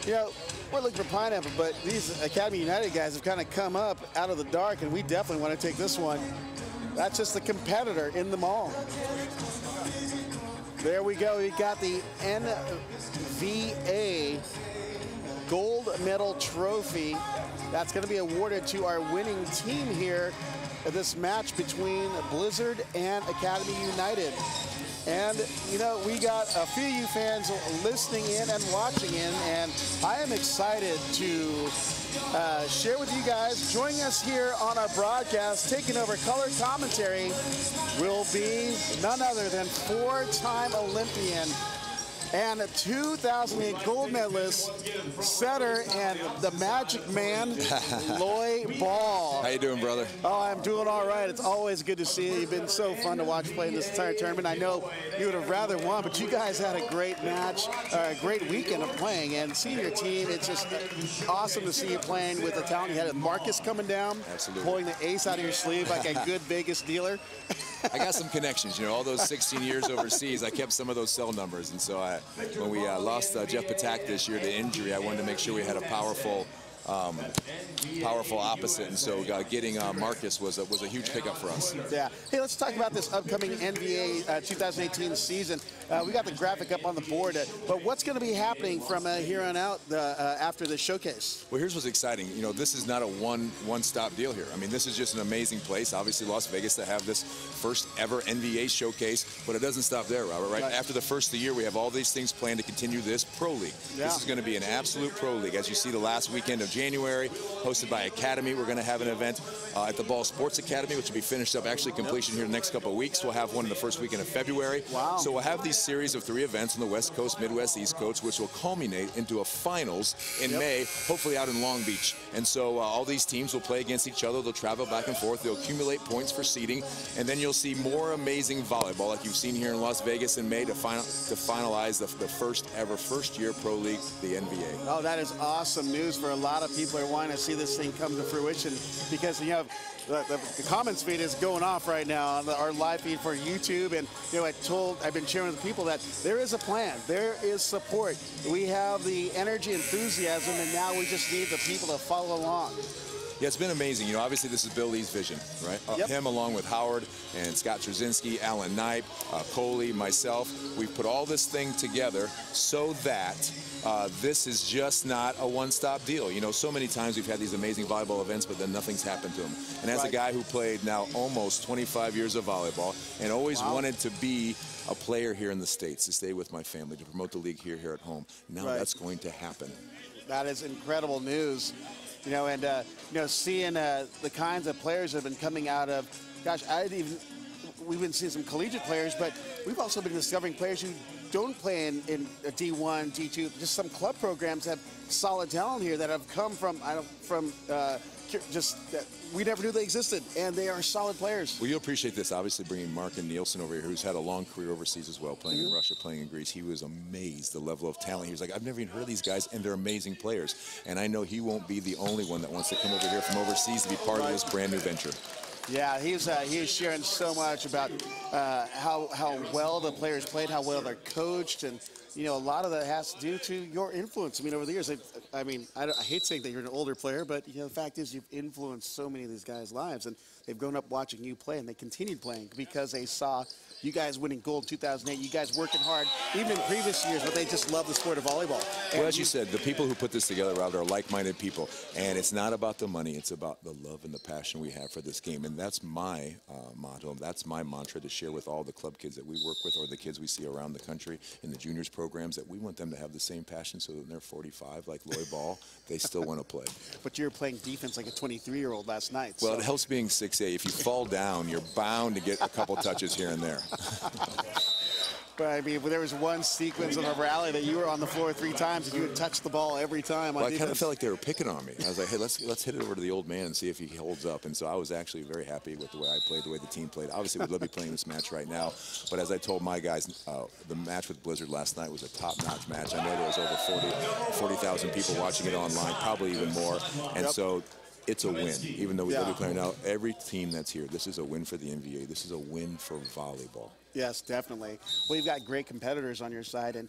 you know, we're looking for Pineapple, but these Academy United guys have kind of come up out of the dark, and we definitely want to take this one. That's just the competitor in them all. There we go. We got the NVA gold medal trophy. That's going to be awarded to our winning team here at this match between Blizzard and Academy United. And, you know, we got a few of you fans listening in and watching in, and I am excited to share with you guys. Joining us here on our broadcast, taking over color commentary, will be none other than 4-time Olympian and 2008 gold medalist, setter, and the magic man, Loy Ball. How you doing, brother? Oh, I'm doing all right. It's always good to see you. You've been so fun to watch play this entire tournament. I know you would have rather won, but you guys had a great match, a great weekend of playing. And seeing your team, it's just awesome to see you playing with the talent you had. Marcus coming down, absolutely, pulling the ace out of your sleeve like a good Vegas dealer. I got some connections, you know, all those 16 years overseas, I kept some of those cell numbers. And so when we lost Jeff Patak this year to injury, I wanted to make sure we had a powerful opposite, and so getting Marcus was a huge pickup for us. Yeah. Hey, let's talk about this upcoming NBA 2018 season. We got the graphic up on the board, but what's going to be happening from here on out after the showcase? Well, here's what's exciting. You know, this is not a one-stop deal here. I mean, this is just an amazing place. Obviously, Las Vegas to have this first ever NVA showcase, but it doesn't stop there, Robert, right? After the first of the year, we have all these things planned to continue this Pro League. Yeah. This is going to be an absolute Pro League. As you see, the last weekend of January, hosted by Academy. We're going to have an event at the Ball Sports Academy, which will be finished up, actually completion here in the next couple of weeks. We'll have one in the first weekend of February. Wow. So we'll have these series of 3 events on the West Coast, Midwest, East Coast, which will culminate into a finals in May, hopefully out in Long Beach. And so all these teams will play against each other. They'll travel back and forth. They'll accumulate points for seeding. And then you'll see more amazing volleyball like you've seen here in Las Vegas in May to finalize the first ever first-year Pro League, the NVA. Oh, that is awesome news for a lot of of people are wanting to see this thing come to fruition because, you know, the comments feed is going off right now on our live feed for YouTube. And, you know, I've been sharing with people that there is a plan. There is support. We have the energy, enthusiasm, and now we just need the people to follow along. Yeah, it's been amazing. You know, obviously this is Bill Lee's vision, right? Yep. Him along with Howard and Scott Trzynski, Alan Knipe, Coley, myself. We've put all this thing together so that this is just not a one-stop deal. You know, so many times we've had these amazing volleyball events, but then nothing's happened to them. And as a guy who played now almost 25 years of volleyball and always wanted to be a player here in the States, to stay with my family, to promote the league here at home, now that's going to happen. That is incredible news. You know, and, you know, seeing the kinds of players that have been coming out of, gosh, we've been seeing some collegiate players, but we've also been discovering players who don't play in a D1, D2, just some club programs have solid talent here that have come from, we never knew they existed, and they are solid players. Well, you'll appreciate this, obviously bringing Mark and Nielsen over here, who's had a long career overseas as well, playing in Russia, playing in Greece. He was amazed the level of talent. He was like, I've never even heard of these guys, and they're amazing players. And I know he won't be the only one that wants to come over here from overseas to be part of this brand new venture. Yeah, he is sharing so much about how well the players played, how well they're coached, and you know, a lot of that has to do to your influence. I mean, over the years, I hate saying that you're an older player, but you know, the fact is you've influenced so many of these guys' lives, and they've grown up watching you play, and they continued playing because they saw you guys winning gold in 2008, you guys working hard, even in previous years, but they just love the sport of volleyball. And well, as you said, the people who put this together, Robert, are like-minded people, and it's not about the money, it's about the love and the passion we have for this game, and that's my motto, that's my mantra to share with all the club kids that we work with or the kids we see around the country in the juniors programs, that we want them to have the same passion so that when they're 45, like Lloyd Ball, they still want to play. But you're playing defense like a 23-year-old last night. Well, it helps being 6'8". If you fall down, you're bound to get a couple touches here and there. But I mean, there was one sequence in the rally that you were on the floor 3 times and you would touch the ball every time. Well, I kind of felt like they were picking on me. I was like, hey, let's hit it over to the old man and see if he holds up. And so I was actually very happy with the way I played, the way the team played. Obviously, we'd love to be playing this match right now. But as I told my guys, the match with Blizzard last night was a top-notch match. I know there was over 40,000 people watching it online, probably even more. And so it's a win, even though we love to be playing now. Every team that's here, this is a win for the NVA. This is a win for volleyball. Yes, definitely. Well, you've got great competitors on your side, and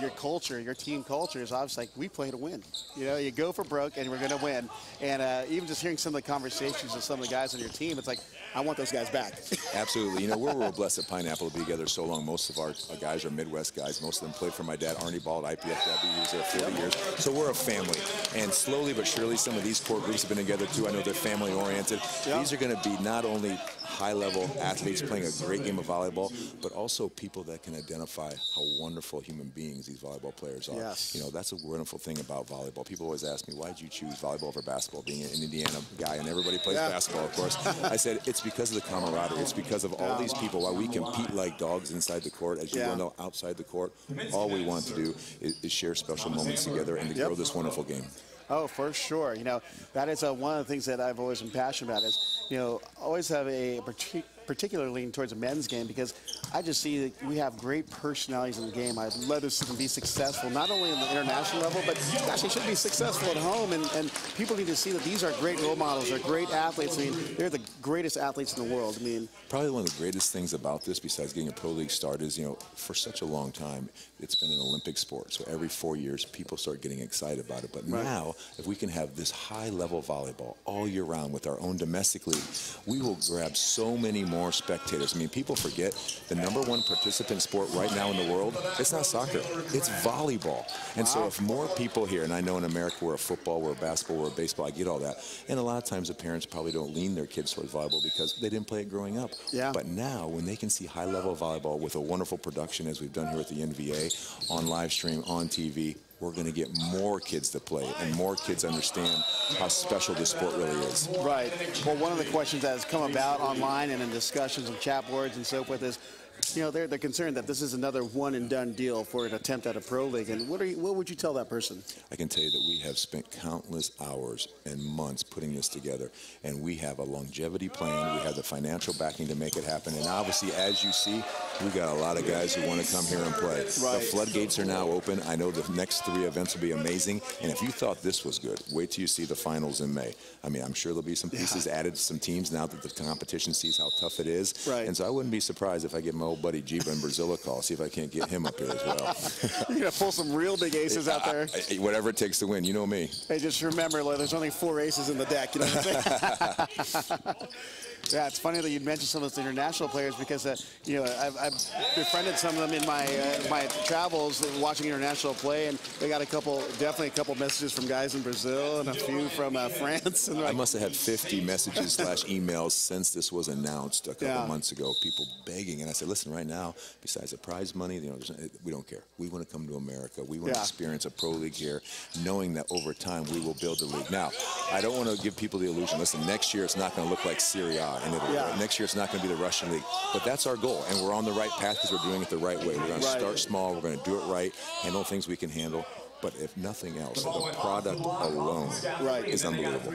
your culture, your team culture is obviously like, we play to win. You know, you go for broke, and we're going to win. And even just hearing some of the conversations of some of the guys on your team, it's like, I want those guys back. Absolutely. You know, we're real blessed at Pineapple to be together so long. Most of our guys are Midwest guys. Most of them played for my dad, Arnie Ball, at IPFW. He was there 40 years. So we're a family. And slowly but surely, some of these core groups have been together, too. I know they're family-oriented. These are going to be not only high-level athletes playing a great game of volleyball, but also people that can identify how wonderful human beings these volleyball players are. Yes. You know, that's a wonderful thing about volleyball. People always ask me, why did you choose volleyball over basketball, being an Indiana guy, and everybody plays basketball, of course. I said, it's because of the camaraderie. It's because of all these people. While we compete like dogs inside the court, as you well know, outside the court, all we want to do is share special moments together and to grow this wonderful game. Oh, for sure. You know, that is one of the things that I've always been passionate about is, you know, always have a particular lean towards a men's game because I just see that we have great personalities in the game. I'd love to see them be successful, not only in the international level, but gosh, they should be successful at home. And people need to see that these are great role models. They're great athletes. I mean, they're the greatest athletes in the world. I mean, probably one of the greatest things about this, besides getting a pro league started, is, you know, for such a long time, it's been an Olympic sport. So every 4 years, people start getting excited about it. But now, if we can have this high-level volleyball all year round with our own domestic league, we will grab so many more spectators. I mean, people forget the #1 participant sport right now in the world, it's not soccer, it's volleyball. And so if more people here, and I know in America we're a football, we're a basketball, we're a baseball, I get all that. And a lot of times the parents probably don't lean their kids towards volleyball because they didn't play it growing up. But now, when they can see high-level volleyball with a wonderful production, as we've done here at the NVA, on live stream, on TV, we're going to get more kids to play and more kids understand how special this sport really is. Right. Well, one of the questions that has come about online and in discussions and chat boards and so forth is, you know, they're concerned that this is another one and done deal for an attempt at a pro league. And what would you tell that person? I can tell you that we have spent countless hours and months putting this together, and we have a longevity plan. We have the financial backing to make it happen. And obviously, as you see, we got a lot of guys who want to come here and play. The floodgates are now open. I know the next 3 events will be amazing. And if you thought this was good, wait till you see the finals in May. I mean, I'm sure there'll be some pieces added to some teams now that the competition sees how tough it is. And so I wouldn't be surprised if I get my old buddy Jiba in Brazil a call, see if I can't get him up here as well. You're going to pull some real big aces out there. Whatever it takes to win, you know me. Hey, just remember, there's only 4 aces in the deck. You know what I'm saying? Yeah, it's funny that you'd mention some of those international players because, you know, I've befriended some of them in my my travels watching international play, and they got definitely a couple messages from guys in Brazil and a few from France. And I must have had 50 messages / emails since this was announced a couple months ago, people begging. And I said, listen, right now, besides the prize money, you know, we don't care. We want to come to America. We want to experience a pro league here, knowing that over time we will build the league. Now, I don't want to give people the illusion, listen, next year it's not going to look like Serie A in Italy. Next year it's not going to be the Russian league. But that's our goal, and we're on the right path because we're doing it the right way. We're going to start small. We're going to do it right, handle things we can handle. But if nothing else, the product alone is unbelievable.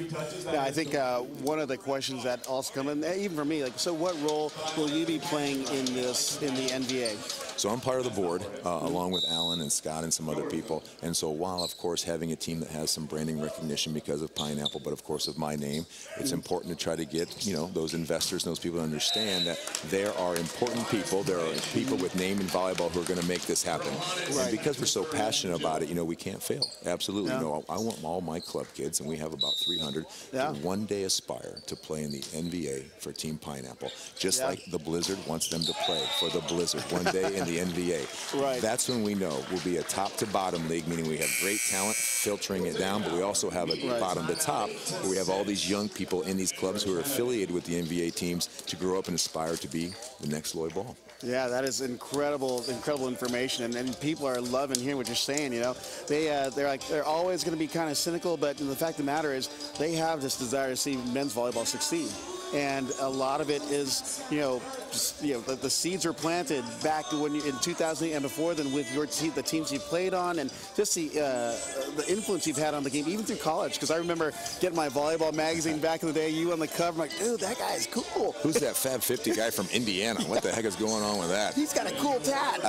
Yeah, I think one of the questions that also come in, even for me, like, so what role will you be playing in the NVA? So I'm part of the board, along with Alan and Scott and some other people. And so while, of course, having a team that has some branding recognition because of Pineapple, but of course of my name, it's important to try to get, you know, those investors and those people to understand that there are important people. There are people with name in volleyball who are going to make this happen. And because we're so passionate about it, you know, we can't fail. Absolutely. You know, I want all my club kids, and we have about 300, to one day aspire to play in the NVA for Team Pineapple, just like the Blizzard wants them to play for the Blizzard one day in the NVA. That's when we know we'll be a top to bottom league, meaning we have great talent filtering it down, but we also have a bottom to top where we have all these young people in these clubs who are affiliated with the NVA teams to grow up and aspire to be the next Lloyd Ball. Yeah, that is incredible information, and people are loving hearing what you're saying. You know, they're always going to be kind of cynical, but the fact of the matter is they have this desire to see men's volleyball succeed. And a lot of it is, you know, just, you know, the seeds are planted back to when you, in 2000 and before then with your the teams you played on, and just the influence you've had on the game, even through college. Because I remember getting my volleyball magazine back in the day, you on the cover, I'm like, dude, that guy's cool. Who's that Fab 50 guy from Indiana? What the heck is going on with that? He's got a cool tat.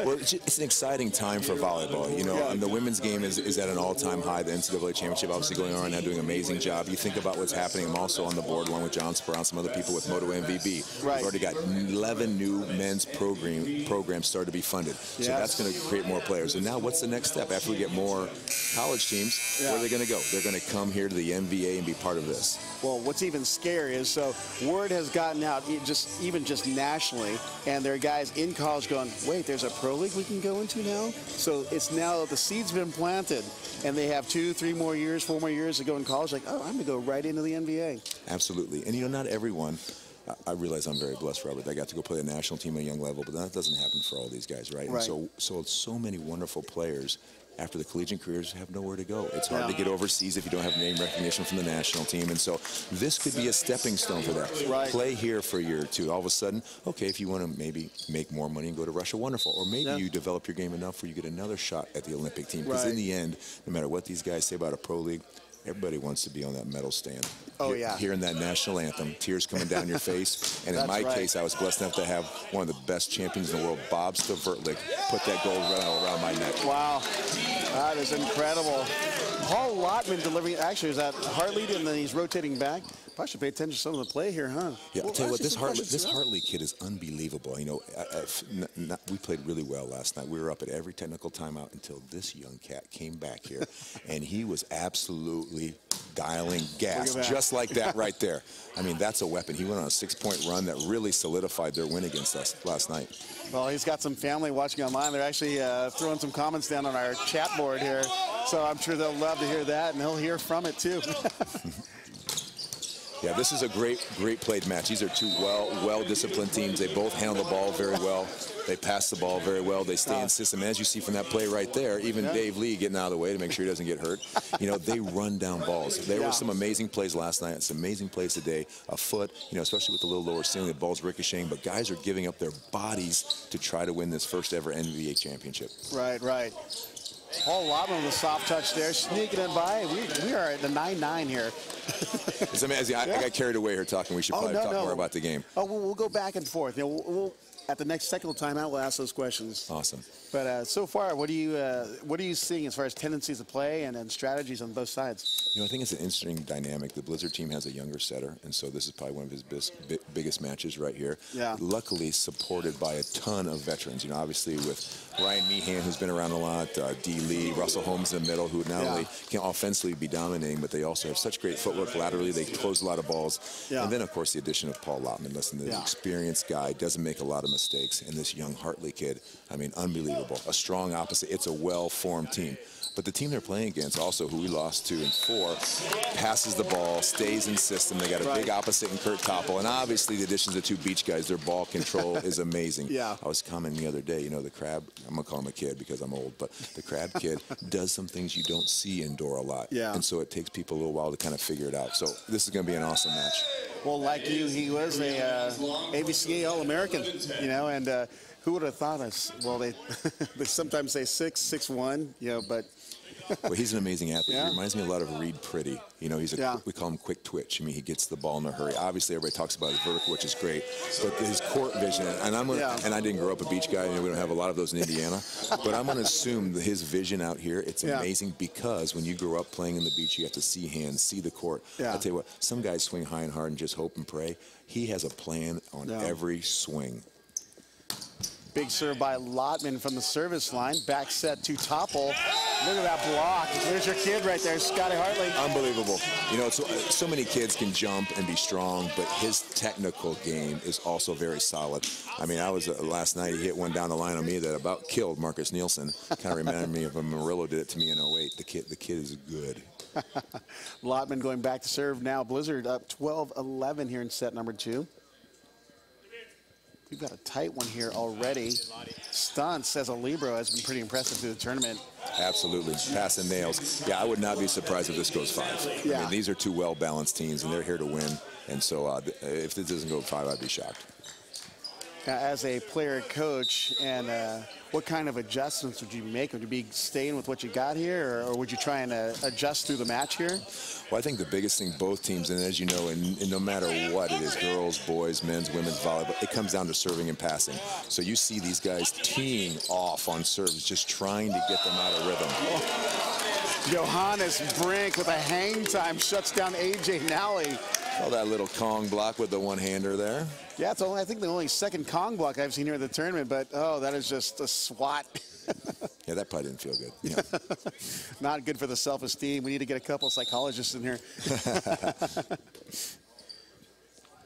Well, it's an exciting time for volleyball. You know, and the women's game is at an all-time high. The NCAA championship obviously going on and doing an amazing job. You think about what's happening. I'm also on the board along with John Sprout, some other people with Moto MVB. We've already got 11 new men's programs started to be funded. So that's going to create more players. And now what's the next step? After we get more college teams, where are they going to go? They're going to come here to the NVA and be part of this. Well, what's even scary is, so word has gotten out even just nationally, and there are guys in college going, wait, there's a pro league we can go into now? So it's now the seed's been planted, and they have 2, 3 more years, 4 more years to go in college, like, oh, I'm going to go right into the NBA. Absolutely. And, you know, not everyone, I realize I'm very blessed, Robert. I got to go play the national team at a young level, but that doesn't happen for all these guys, right? And so many wonderful players after the collegiate careers have nowhere to go. It's hard to get overseas if you don't have name recognition from the national team. And so this could be a stepping stone for that. Play here for a year or two. All of a sudden, okay, if you want to maybe make more money and go to Russia, wonderful. Or maybe you develop your game enough where you get another shot at the Olympic team. Because in the end, no matter what these guys say about a pro league, everybody wants to be on that medal stand. Hearing that national anthem, tears coming down your face. And in my case, I was blessed enough to have one of the best champions in the world, Bob Stavertlich, put that gold medal around my neck. Wow, that is incredible. Paul Lottman delivering, actually, is that Hartley, and then he's rotating back. I should pay attention to some of the play here, huh? Yeah, I'll tell you what, this Hartley kid is unbelievable. You know, we played really well last night. We were up at every technical timeout until this young cat came back here, and he was absolutely dialing gas, just like that right there. I mean, that's a weapon. He went on a 6-point run that really solidified their win against us last night. Well, he's got some family watching online. They're actually throwing some comments down on our chat board here, so I'm sure they'll love to hear that, and they'll hear from it, too. Yeah, this is a great played match. These are two well-disciplined teams. They both handle the ball very well. They pass the ball very well. They stay in system. And as you see from that play right there, even Dave Lee getting out of the way to make sure he doesn't get hurt. You know, they run down balls. There were some amazing plays last night. Some amazing plays today. A foot, you know, especially with the little lower ceiling, the ball's ricocheting. But guys are giving up their bodies to try to win this first ever NVA championship. Right, right. Paul Lottman with a soft touch there, sneaking in by. We are at the 9-9 here. It's amazing. I got carried away here talking. We should probably talk more about the game. Oh, we'll go back and forth. You know, we'll at the next technical timeout, we'll ask those questions. Awesome. But so far, what are you seeing as far as tendencies of play and strategies on both sides? You know, I think it's an interesting dynamic. The Blizzard team has a younger setter, and so this is probably one of his biggest matches right here. Yeah. Luckily, supported by a ton of veterans. You know, obviously with Ryan Meehan, who's been around a lot, D. Lee, Russell Holmes in the middle, who not only can offensively be dominating, but they also have such great footwork laterally. They close a lot of balls. Yeah. And then, of course, the addition of Paul Lottman. Listen, the experienced guy, doesn't make a lot of mistakes, and this young Hartley kid, I mean, unbelievable. A strong opposite. It's a well-formed team. But the team they're playing against also, who we lost to in 4, passes the ball, stays in system. They got a big opposite in Kurt Topple. And obviously the additions of 2 beach guys, their ball control is amazing. I was commenting the other day, you know, the Crab, I'm going to call him a kid because I'm old, but the Crab kid does some things you don't see indoor a lot. And so it takes people a little while to kind of figure it out. So this is going to be an awesome match. Well, like you, he was a ABCA All-American, you know, and who would have thought us? Well, they sometimes say 6'1", you know, but well, he's an amazing athlete. He reminds me a lot of Reed Pretty. You know, he's we call him quick twitch. I mean, he gets the ball in a hurry. Obviously, everybody talks about his vertical, which is great, but his court vision. And and I didn't grow up a beach guy. You know, we don't have a lot of those in Indiana. But I'm going to assume that his vision out here, it's amazing because when you grow up playing in the beach, you have to see hands, see the court. I tell you what, some guys swing high and hard and just hope and pray. He has a plan on every swing. Big serve by Lottman from the service line. Back set to Topple. Look at that block. There's your kid right there, Scotty Hartley. Unbelievable. You know, so many kids can jump and be strong, but his technical game is also very solid. I mean, I was last night, he hit one down the line on me that about killed Marcus Nielsen. Kind of reminded me of when Murillo did it to me in 08. The kid is good. Lottman going back to serve now. Blizzard up 12-11 here in set number 2. We've got a tight one here already. Stunts as a libero has been pretty impressive through the tournament. Absolutely. Passing nails. Yeah, I would not be surprised if this goes 5. I mean, these are 2 well-balanced teams, and they're here to win. And so if this doesn't go 5, I'd be shocked. As a player coach, and what kind of adjustments would you make? Would you be staying with what you got here, or would you try and adjust through the match here? Well, I think the biggest thing both teams, and as you know, and no matter what it is, girls, boys, men's, women's volleyball, it comes down to serving and passing. So you see these guys teeing off on serves, just trying to get them out of rhythm. Johannes Brink with a hang time shuts down A.J. Nally. Oh, that little Kong block with the one-hander there. Yeah, it's only, I think the only second Kong block I've seen here in the tournament, but oh, that is just a swat. Yeah, that probably didn't feel good. Yeah. Not good for the self-esteem. We need to get a couple of psychologists in here.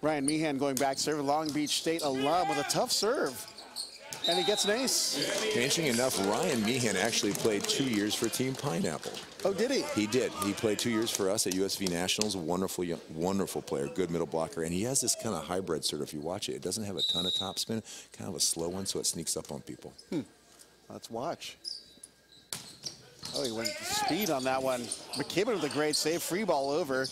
Ryan Meehan going back serve, Long Beach State alum with a tough serve. And he gets an ace. Interesting enough, Ryan Meehan actually played 2 years for Team Pineapple. Oh, did he? He did. He played 2 years for us at USV Nationals. Wonderful player, good middle blocker. And he has this kind of hybrid sort of, if you watch it, it doesn't have a ton of topspin, kind of a slow one, so it sneaks up on people. Let's watch. Oh, he went speed on that one. McKibben with a great save, free ball over.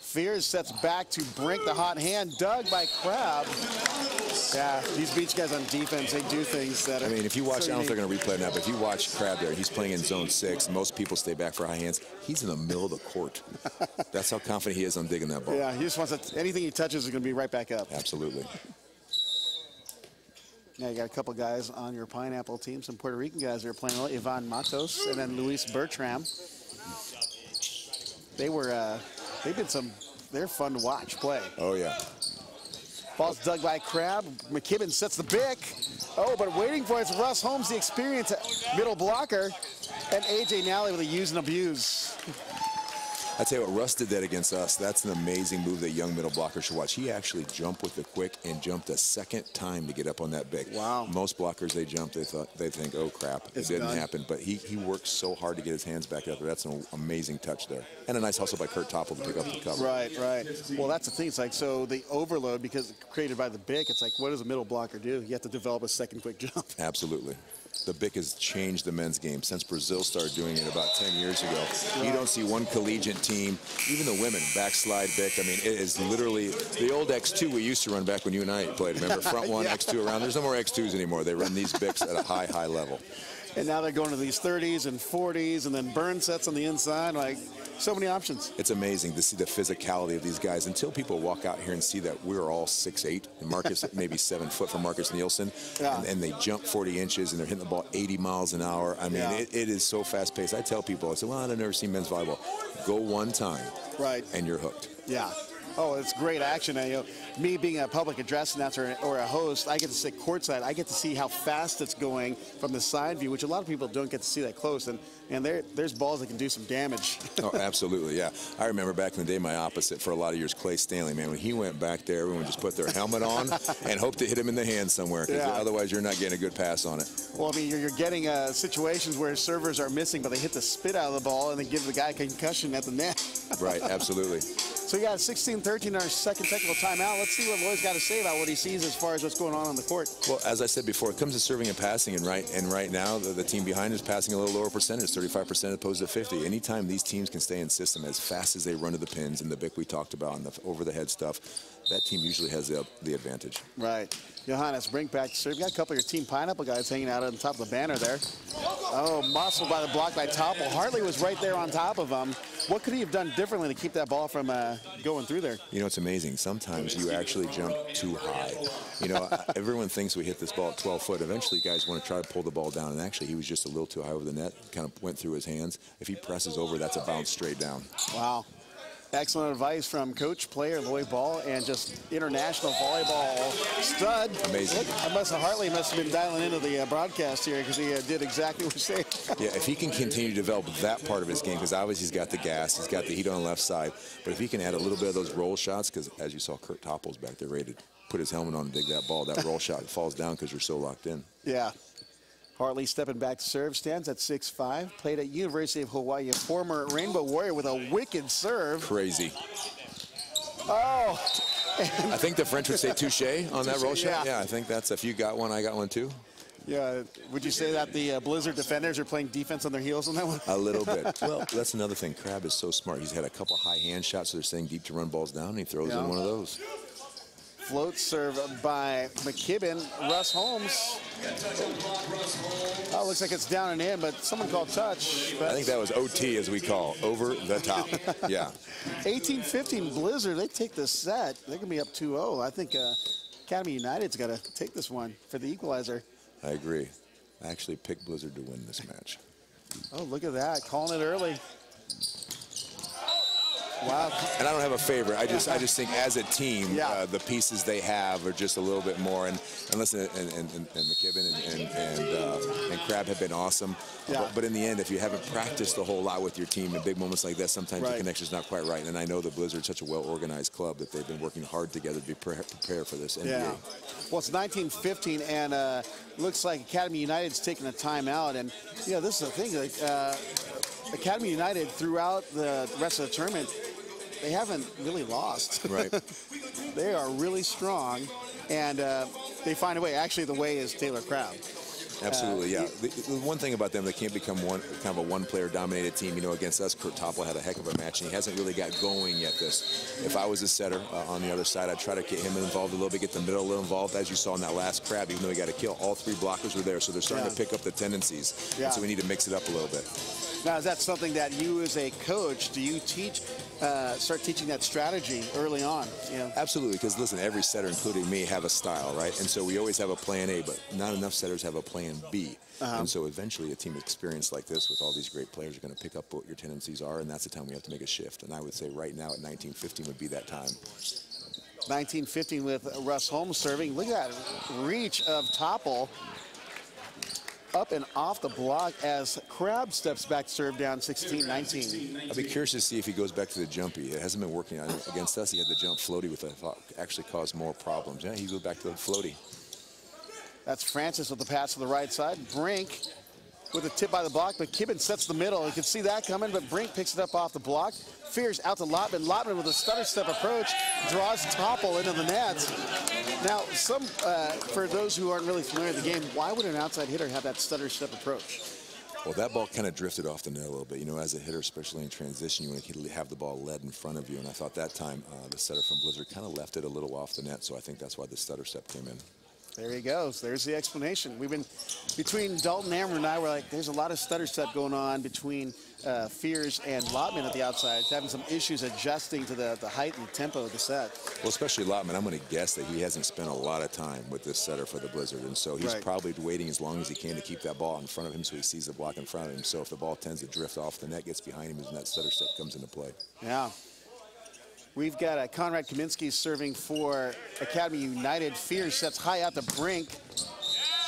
Fears sets back to Brink, the hot hand, dug by Crab. Yeah, these beach guys on defense, they do things that are, I mean, if you watch, I don't know if they're going to replay it now, but if you watch Crab there, he's playing in zone 6. Most people stay back for high hands. He's in the middle of the court. That's how confident he is on digging that ball. Yeah, he just wants to, anything he touches is going to be right back up. Absolutely. Now you got a couple guys on your Pineapple team, some Puerto Rican guys that are playing well, Ivan Matos and then Luis Bertram. They're fun to watch play. Oh, yeah. Ball's dug by Crab. McKibben sets the pick. Oh, but waiting for it's Russ Holmes, the experienced middle blocker, and A.J. Nally with a use and abuse. I tell you what, Russ did that against us. That's an amazing move that young middle blocker should watch. He actually jumped with the quick and jumped a second time to get up on that big. Wow. Most blockers, they jump, they think, oh crap, it didn't happen. But he worked so hard to get his hands back up there. That's an amazing touch there. And a nice hustle by Kurt Topple to pick up the cover. Right, right. Well, that's the thing. It's like, so the overload, because created by the BIC, it's like, what does a middle blocker do? You have to develop a second quick jump. Absolutely. The BIC has changed the men's game since Brazil started doing it about 10 years ago. Right. You don't see one collegiate team, even the women, backslide BIC. I mean, it is literally the old X2 we used to run back when you and I played. Remember, front one, yeah. X2 around. There's no more X2s anymore. They run these BICs at a high, high level. And now they're going to these 30s and 40s and then burn sets on the inside. Like, so many options. It's amazing to see the physicality of these guys until people walk out here and see that we're all 6'8", and Marcus maybe 7 foot for Marcus Nielsen, yeah. and they jump 40 inches and they're hitting the ball 80 miles an hour. I mean, yeah. it is so fast paced. I tell people, I say, well, I've never seen men's volleyball. Go one time, right, and you're hooked. Yeah. Oh, it's great action. And, you know, me being a public address announcer or a host, I get to sit courtside. I get to see how fast it's going from the side view, which a lot of people don't get to see that close. And there's balls that can do some damage. Oh, absolutely, yeah. I remember back in the day, my opposite for a lot of years, Clay Stanley, man, when he went back there, everyone just put their helmet on and hoped to hit him in the hand somewhere, because otherwise you're not getting a good pass on it. Well, I mean, you're getting situations where servers are missing, but they hit the spit out of the ball and they give the guy a concussion at the net. Right, absolutely. So you got 16-13 our second technical timeout. Let's see what Lloyd's got to say about what he sees as far as what's going on the court. Well, as I said before, it comes to serving and passing, and right now the team behind is passing a little lower percentage, 35% opposed to 50. Anytime these teams can stay in system as fast as they run to the pins and the BIC we talked about and the over-the-head stuff, that team usually has the advantage. Right. Johannes, bring back to serve. You got a couple of your Team Pineapple guys hanging out on top of the banner there. Oh, muscled by the block by Topple. Hartley was right there on top of him. What could he have done differently to keep that ball from going through there? You know, it's amazing. Sometimes you actually jump too high. You know, everyone thinks we hit this ball at 12 foot. Eventually, guys want to try to pull the ball down, and actually he was just a little too high over the net, kind of went through his hands. If he presses over, that's a bounce straight down. Wow. Excellent advice from coach, player, Lloyd Ball, and just international volleyball stud. Amazing. Hartley must have been dialing into the broadcast here, because he did exactly what you said. Yeah, if he can continue to develop that part of his game, because obviously he's got the gas, he's got the heat on the left side, but if he can add a little bit of those roll shots, because as you saw, Kurt Topple's back there ready to put his helmet on and dig that ball, that roll shot falls down because you're so locked in. Yeah. Hartley stepping back to serve, stands at 6'5", played at University of Hawaii, a former Rainbow Warrior with a wicked serve. Crazy. Oh. I think the French would say touche on that roll shot. Yeah, I think that's, if you got one, I got one too. Yeah, would you say that the Blizzard defenders are playing defense on their heels on that one? A little bit. Well, that's another thing. Crab is so smart. He's had a couple high hand shots, so they're staying deep to run balls down, and he throws in one of those. Float serve by McKibben. Russ Holmes. Oh, looks like it's down and in, but someone called touch. I think that was OT, as we call, over the top. Yeah. 18-15 Blizzard. They take the set. They're going to be up 2-0. I think Academy United's got to take this one for the equalizer. I agree. I actually picked Blizzard to win this match. Oh, look at that. Calling it early. Wow. And I don't have a favorite. I just think as a team, the pieces they have are just a little bit more. And listen, and McKibben and Crab have been awesome. Yeah. But in the end, if you haven't practiced a whole lot with your team in big moments like that, sometimes the connection's not quite right. And I know the Blizzard's such a well-organized club that they've been working hard together to be prepared for this NBA. Yeah. Well, it's 19-15, and looks like Academy United's taking a timeout. And, you know, this is the thing. Like, Academy United, throughout the rest of the tournament, they haven't really lost. Right. They are really strong, and they find a way. Actually, the way is Taylor Crab. Absolutely, yeah. The one thing about them, they can't become kind of a one-player dominated team. You know, against us, Kurt Topple had a heck of a match, and he hasn't really got going yet. If I was a setter on the other side, I'd try to get him involved a little bit, get the middle a little involved. As you saw in that last Crab, even though he got a kill, all three blockers were there, so they're starting to pick up the tendencies. Yeah. And so we need to mix it up a little bit. Now, is that something that you as a coach, do you teach, start teaching that strategy early on? You know? Absolutely, because listen, every setter, including me, have a style, right? And so we always have a plan A, but not enough setters have a plan B. And so eventually a team experience like this with all these great players are going to pick up what your tendencies are, and that's the time we have to make a shift. And I would say right now at 19-15 would be that time. 19-15 with Russ Holmes serving. Look at that reach of Topple. up and off the block as Crab steps back to serve down 16-19. I'll be curious to see if he goes back to the jumpy. It hasn't been working against us. He had the jump floaty, which I thought actually caused more problems. Yeah, he goes back to the floaty. That's Francis with the pass to the right side. Brink with a tip by the block, but Kibben sets the middle. You can see that coming, but Brink picks it up off the block. Fears out to Lotman. Lotman with a stutter step approach draws Topple into the net. Now, for those who aren't really familiar with the game, why would an outside hitter have that stutter step approach? Well, that ball kind of drifted off the net a little bit. You know, as a hitter, especially in transition, you want to have the ball led in front of you. And I thought that time the setter from Blizzard kind of left it a little off the net, so I think that's why the stutter step came in. There he goes. There's the explanation. We've been, between Dalton Amber and I, we're like, there's a lot of stutter step going on between Fears and Lotman at the outside. He's having some issues adjusting to the height and tempo of the set. Well, especially Lotman, I'm going to guess that he hasn't spent a lot of time with this setter for the Blizzard, and so he's probably waiting as long as he can to keep that ball in front of him so he sees the block in front of him. So if the ball tends to drift off the net, gets behind him, and that stutter step comes into play. Yeah. We've got Conrad Kaminsky serving for Academy United. Fears sets high out the Brink,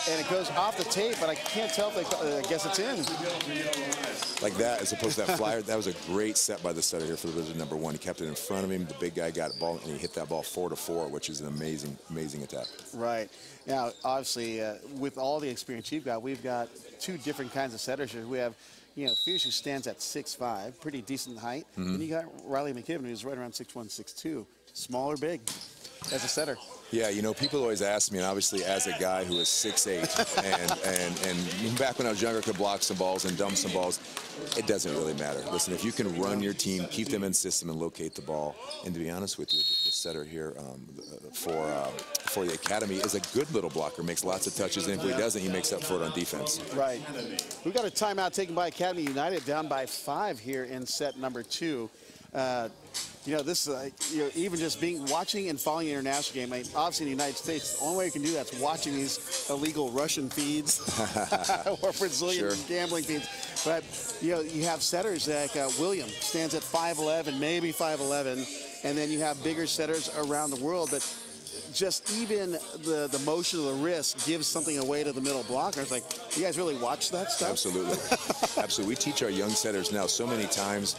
and it goes off the tape, but I can't tell if I guess it's in. Like that, as opposed to that flyer, that was a great set by the setter here for the Blizzard #1. He kept it in front of him. The big guy got the ball, and he hit that ball 4-4, which is an amazing, amazing attack. Right. Now, obviously, with all the experience you've got, we've got two different kinds of setters here. We have, you know, Fears, who stands at 6'5", pretty decent height. And you got Riley McKibben, who's right around 6'1", 6'2", small or big as a setter. Yeah, you know, people always ask me, and obviously as a guy who is 6'8", and back when I was younger, could block some balls and dump some balls, it doesn't really matter. Listen, if you can run your team, keep them in system, and locate the ball, and to be honest with you, the setter here for the Academy is a good little blocker, makes lots of touches, and if he doesn't, he makes up for it on defense. Right. We've got a timeout taken by Academy United, down by 5 here in set number 2. You know, this you know, even just watching and following the international game. I mean, obviously in the United States, the only way you can do that is watching these illegal Russian feeds or Brazilian gambling feeds. But you know, you have setters like William stands at 5'11", maybe 5'11", and then you have bigger setters around the world. But just even the motion of the wrist gives something away to the middle blocker. It's like, you guys really watch that stuff? Absolutely. Absolutely. We teach our young setters now so many times.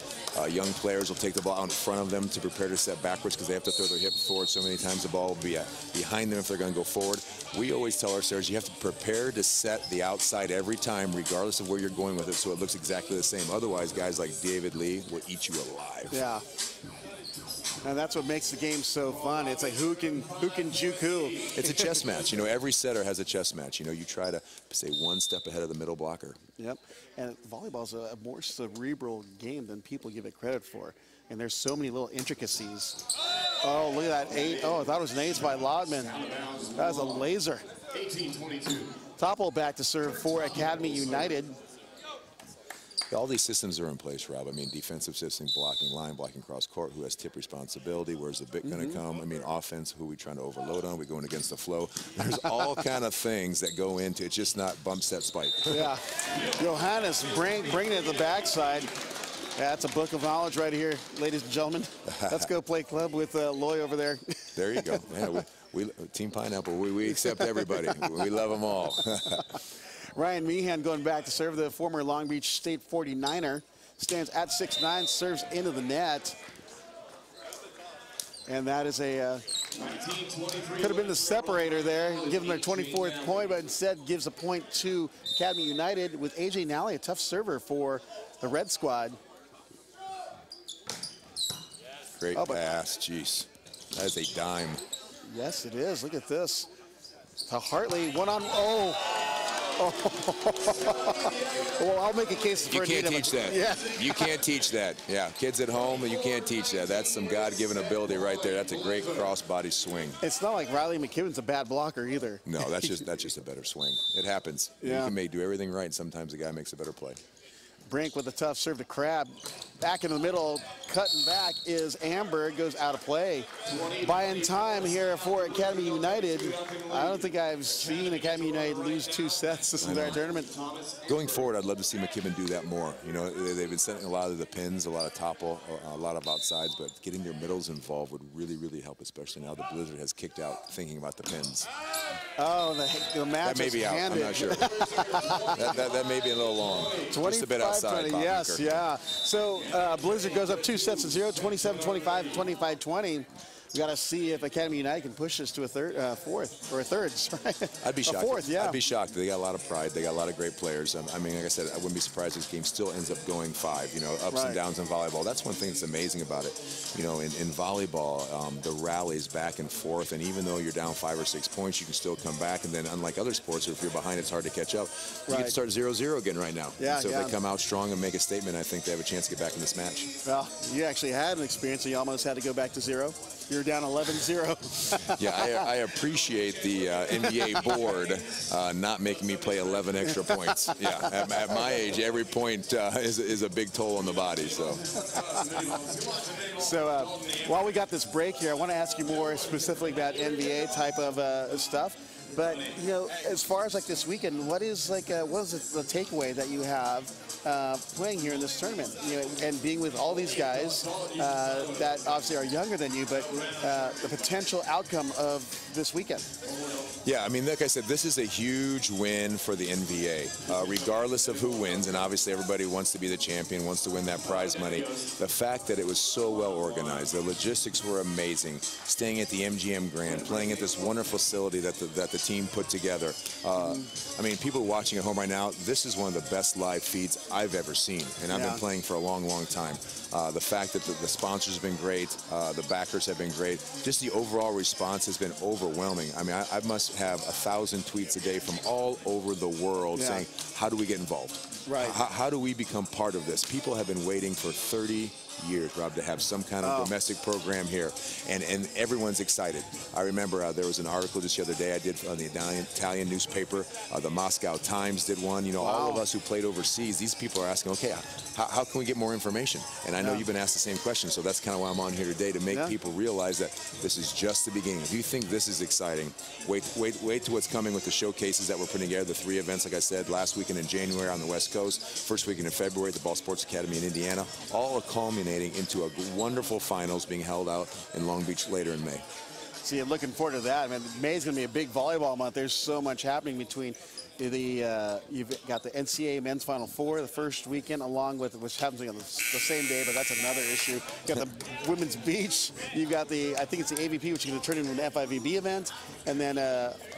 Young players will take the ball out in front of them to prepare to set backwards because they have to throw their hip forward so many times. The ball will be behind them if they're going to go forward. We always tell our setters, you have to prepare to set the outside every time, regardless of where you're going with it, so it looks exactly the same. Otherwise, guys like David Lee will eat you alive. Yeah. And that's what makes the game so fun. It's like who can juke who. It's a chess match. You know, every setter has a chess match. You know, you try to stay one step ahead of the middle blocker. Yep. And volleyball's a more cerebral game than people give it credit for. And there's so many little intricacies. Oh, look at that 8. Oh, I thought it was an ace by Lodman. That was a laser. 18-22. Topple back to serve for Academy United. All these systems are in place, Rob. I mean, defensive system, blocking line, blocking cross court, who has tip responsibility, where's the bit going to come? I mean, offense, who are we trying to overload on? Are we going against the flow? There's all kind of things that go into it. It's just not bump, set, spike. Yeah. Johannes bringing it to the backside. Yeah, that's a book of knowledge right here, ladies and gentlemen. Let's go play club with Loy over there. There you go. Yeah, we Team Pineapple, we accept everybody. We love them all. Ryan Meehan going back to serve, the former Long Beach State 49er. Stands at 6'9", serves into the net. And that is a, could have been the separator there, give them their 24th point, but instead gives a point to Academy United with AJ Nally, a tough server for the Red Squad. Great pass, jeez. That is a dime. Yes, it is. Look at this. To Hartley, Well, I'll make a case for you can't teach that. Yeah. You can't teach that. Yeah, kids at home, you can't teach that. That's some God-given ability right there. That's a great cross-body swing. It's not like Riley McKibben's a bad blocker either. No, that's just a better swing. It happens. Yeah. You can do everything right, and sometimes the guy makes a better play. Brink with a tough serve to Crab. Back in the middle, cutting back is Amber, goes out of play. Buying time here for Academy United. I don't think I've seen Academy United lose 2 sets this entire tournament. Going forward, I'd love to see McKibben do that more. You know, they've been sending a lot of the pins, a lot of topple, a lot of outsides, but getting their middles involved would really, really help, especially now the Blizzard has kicked out thinking about the pins. Oh, the match that may is be out. handed. I'm not sure. that may be a little long. Just a bit outside. Yes, yeah. So Blizzard goes up 2-0, 27-25, 25-20. We got to see if Academy United can push this to a fourth, or a third. Sorry. I'd be shocked. A fourth, yeah. I'd be shocked. They got a lot of pride. They got a lot of great players. I mean, like I said, I wouldn't be surprised if this game still ends up going 5. You know, ups and downs in volleyball. That's one thing that's amazing about it. You know, in volleyball, the rallies back and forth, and even though you're down 5 or 6 points, you can still come back. And then, unlike other sports, if you're behind, it's hard to catch up. You get to start 0-0 again right now. Yeah, so if they come out strong and make a statement, I think they have a chance to get back in this match. Well, you actually had an experience, so you almost had to go back to 0. You're down 11-0. Yeah, I appreciate the NVA board not making me play 11 extra points. Yeah, at my age, every point is a big toll on the body. So, while we got this break here, I want to ask you more specifically about NVA type of stuff. But you know, as far as like this weekend, what is the takeaway that you have playing here in this tournament? You know, and being with all these guys that obviously are younger than you, but the potential outcome of this weekend. Yeah, I mean, like I said, this is a huge win for the NVA, regardless of who wins. And obviously, everybody wants to be the champion, wants to win that prize money. The fact that it was so well organized, the logistics were amazing. Staying at the MGM Grand, playing at this wonderful facility that the team put together. I mean, people watching at home right now, this is one of the best live feeds I've ever seen, and I've been playing for a long, long time. The fact that the sponsors have been great, the backers have been great, just the overall response has been overwhelming. I mean, I must have 1,000 tweets a day from all over the world saying, how do we get involved? Right. How do we become part of this? People have been waiting for 30 years, Rob, to have some kind of domestic program here, and everyone's excited. I remember there was an article just the other day I did on the Italian newspaper. The Moscow Times did one. You know, all of us who played overseas, these people are asking, okay, how can we get more information? And I know you've been asked the same question, so that's kind of why I'm on here today, to make people realize that this is just the beginning. If you think this is exciting, wait to what's coming with the showcases that we're putting together, the 3 events, like I said, last weekend in January on the West Coast, first weekend in February at the Ball Sports Academy in Indiana, all are culminating into a wonderful finals being held out in Long Beach later in May. See, I'm looking forward to that. I mean, May is going to be a big volleyball month. There's so much happening between you've got the NCAA Men's Final Four the first weekend, along with, which happens on the same day, but that's another issue. You've got the Women's Beach. You've got I think it's the AVP, which is going to turn into an FIVB event. And then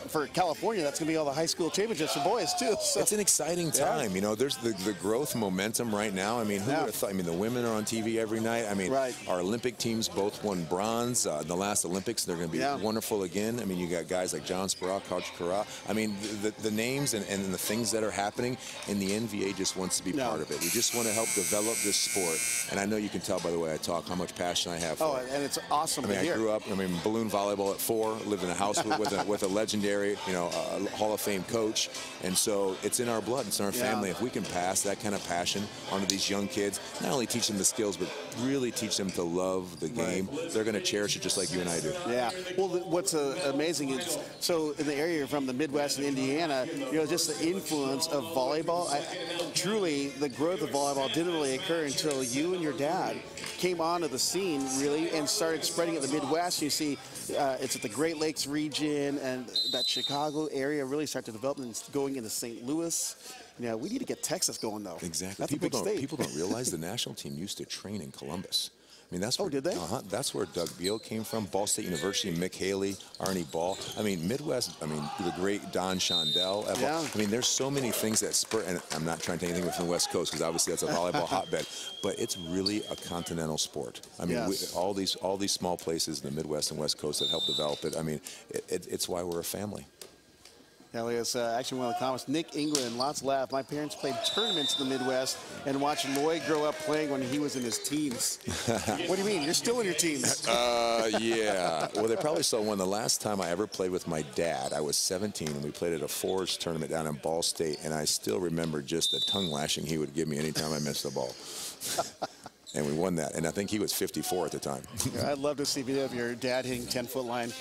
for California, that's going to be all the high school championships for boys, too. So it's an exciting time. You know, there's the growth momentum right now. I mean, who would have thought? I mean, the women are on TV every night. I mean, our Olympic teams both won bronze in the last Olympics. They're going to be wonderful again. I mean, you got guys like John Spurrow, Coach Kara. I mean, the names and the things that are happening, and the NVA just wants to be part of it. We just want to help develop this sport. And I know you can tell by the way I talk how much passion I have for it. And it's awesome to hear. I grew up, balloon volleyball at 4, lived in a house with a legendary, Hall of Fame coach. And so it's in our blood, it's in our family. If we can pass that kind of passion onto these young kids, not only teach them the skills, but really teach them to love the game, they're going to cherish it just like you and I do. Yeah. Well, what's amazing is, so in the area from the Midwest and Indiana, just the influence of volleyball. Truly, the growth of volleyball didn't really occur until you and your dad came onto the scene, really, and started spreading it in the Midwest. You see, it's at the Great Lakes region, and that Chicago area really started to develop, and going into St. Louis. We need to get Texas going, though. Exactly. That's a big state. People don't realize the national team used to train in Columbus. I mean, that's where, did they? That's where Doug Beal came from, Ball State University, Mick Haley, Arnie Ball. I mean, Midwest, the great Don Shondell. I mean, there's so many things that spur, and I'm not trying to take anything from the West Coast, because obviously that's a volleyball hotbed, but it's really a continental sport. I mean, all these small places in the Midwest and West Coast that help develop it, I mean, it's why we're a family. It's actually one of the comments. Nick England, lots of laugh. My parents played tournaments in the Midwest and watched Lloyd grow up playing when he was in his teens. What do you mean? You're still in your teens. Yeah. Well, they probably saw one. The last time I ever played with my dad, I was 17, and we played at a fours tournament down in Ball State, and I still remember just the tongue lashing he would give me anytime I missed the ball. And we won that, and I think he was 54 at the time. I'd love to see a video of your dad hitting 10-foot line.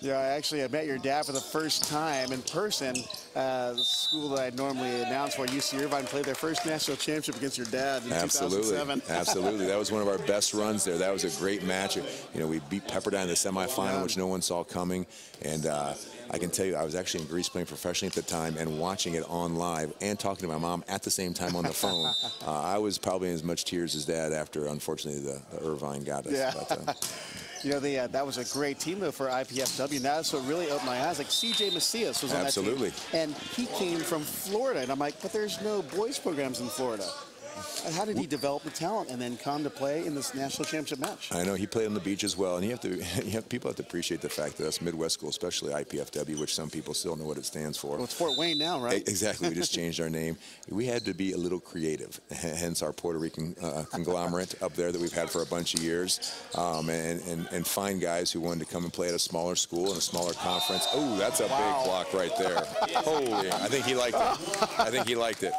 Yeah, I met your dad for the first time in person. The school that I normally announce for, UC Irvine, played their first national championship against your dad in 2007. Absolutely. That was one of our best runs there. That was a great match. You know, we beat Pepperdine in the semifinal, which no one saw coming. And I can tell you, I was actually in Greece playing professionally at the time and watching it on live and talking to my mom at the same time on the phone. I was probably in as much tears as Dad after, unfortunately, the Irvine got us. Yeah. But, you know, that was a great team, though, for IPFW. Now, so it really opened my eyes. Like, C.J. Macias was on that team. And he came from Florida. And I'm like, but there's no boys programs in Florida. And how did he develop the talent and then come to play in this national championship match? I know he played on the beach as well, and people have to appreciate the fact that us Midwest schools, especially IPFW, which some people still know what it stands for. Well, it's Fort Wayne now, right? Exactly. We just changed our name. We had to be a little creative, hence our Puerto Rican conglomerate up there that we've had for a bunch of years, and find guys who wanted to come and play at a smaller school in a smaller conference. Oh, that's a big block right there. Holy! I think he liked it. I think he liked it.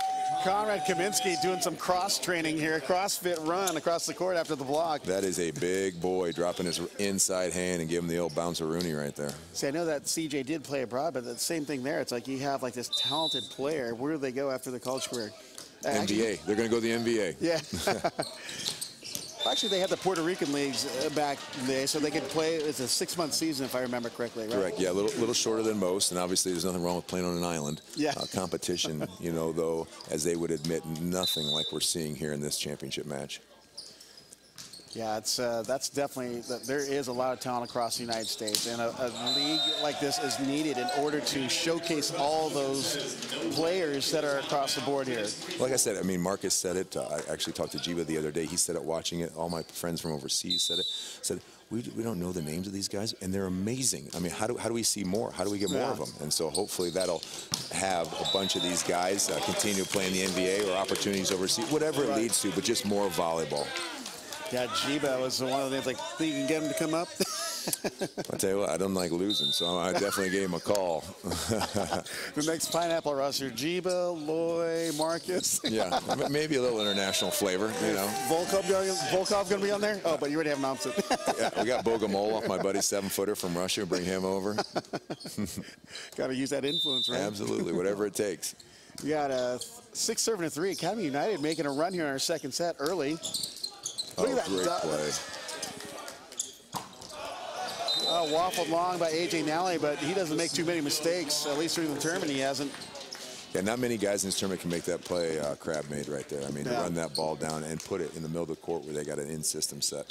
Conrad Kaminsky doing some cross training here, CrossFit run across the court after the block. That is a big boy dropping his inside hand and giving the old bounce-a-rooney right there. See, I know that CJ did play abroad, but the same thing there. It's like you have like this talented player. Where do they go after the college career? NVA. They're going to go to the NBA. Yeah. Actually, they had the Puerto Rican leagues back in the day, so they could play. It's a 6-month season, if I remember correctly, right? Correct. Yeah, a little shorter than most, and obviously there's nothing wrong with playing on an island. Yeah. Competition, you know, though, as they would admit, nothing like we're seeing here in this championship match. Yeah, it's that's definitely, there is a lot of talent across the United States, and a league like this is needed in order to showcase all those players that are across the board here. Like I said, I mean, Marcus said it. I actually talked to Jiva the other day. He said it watching it. All my friends from overseas said it. Said, we don't know the names of these guys, and they're amazing. I mean, how do we see more? How do we get more of them? And so hopefully that'll have a bunch of these guys continue to play in the NBA or opportunities overseas, whatever it leads to, but just more volleyball. Yeah, Jiba was one of the names, like, think you can get him to come up? I'll tell you what, I don't like losing, so I definitely gave him a call. The next Pineapple roster, Jiba, Loy, Marcus. Yeah, maybe a little international flavor, you know. Volkov going to be on there? Oh, but you already have an opposite. Yeah, we got Bogomolov, my buddy, 7-footer from Russia. Bring him over. Got to use that influence, right? Absolutely, whatever it takes. We got a 6-serve-and-a-3. Academy United making a run here in our second set early. Look at that. Great play. Waffled long by A.J. Nally, but he doesn't make too many mistakes. At least through the tournament, he hasn't. Yeah, not many guys in this tournament can make that play Crab made right there. I mean, to run that ball down and put it in the middle of the court where they got an in-system set.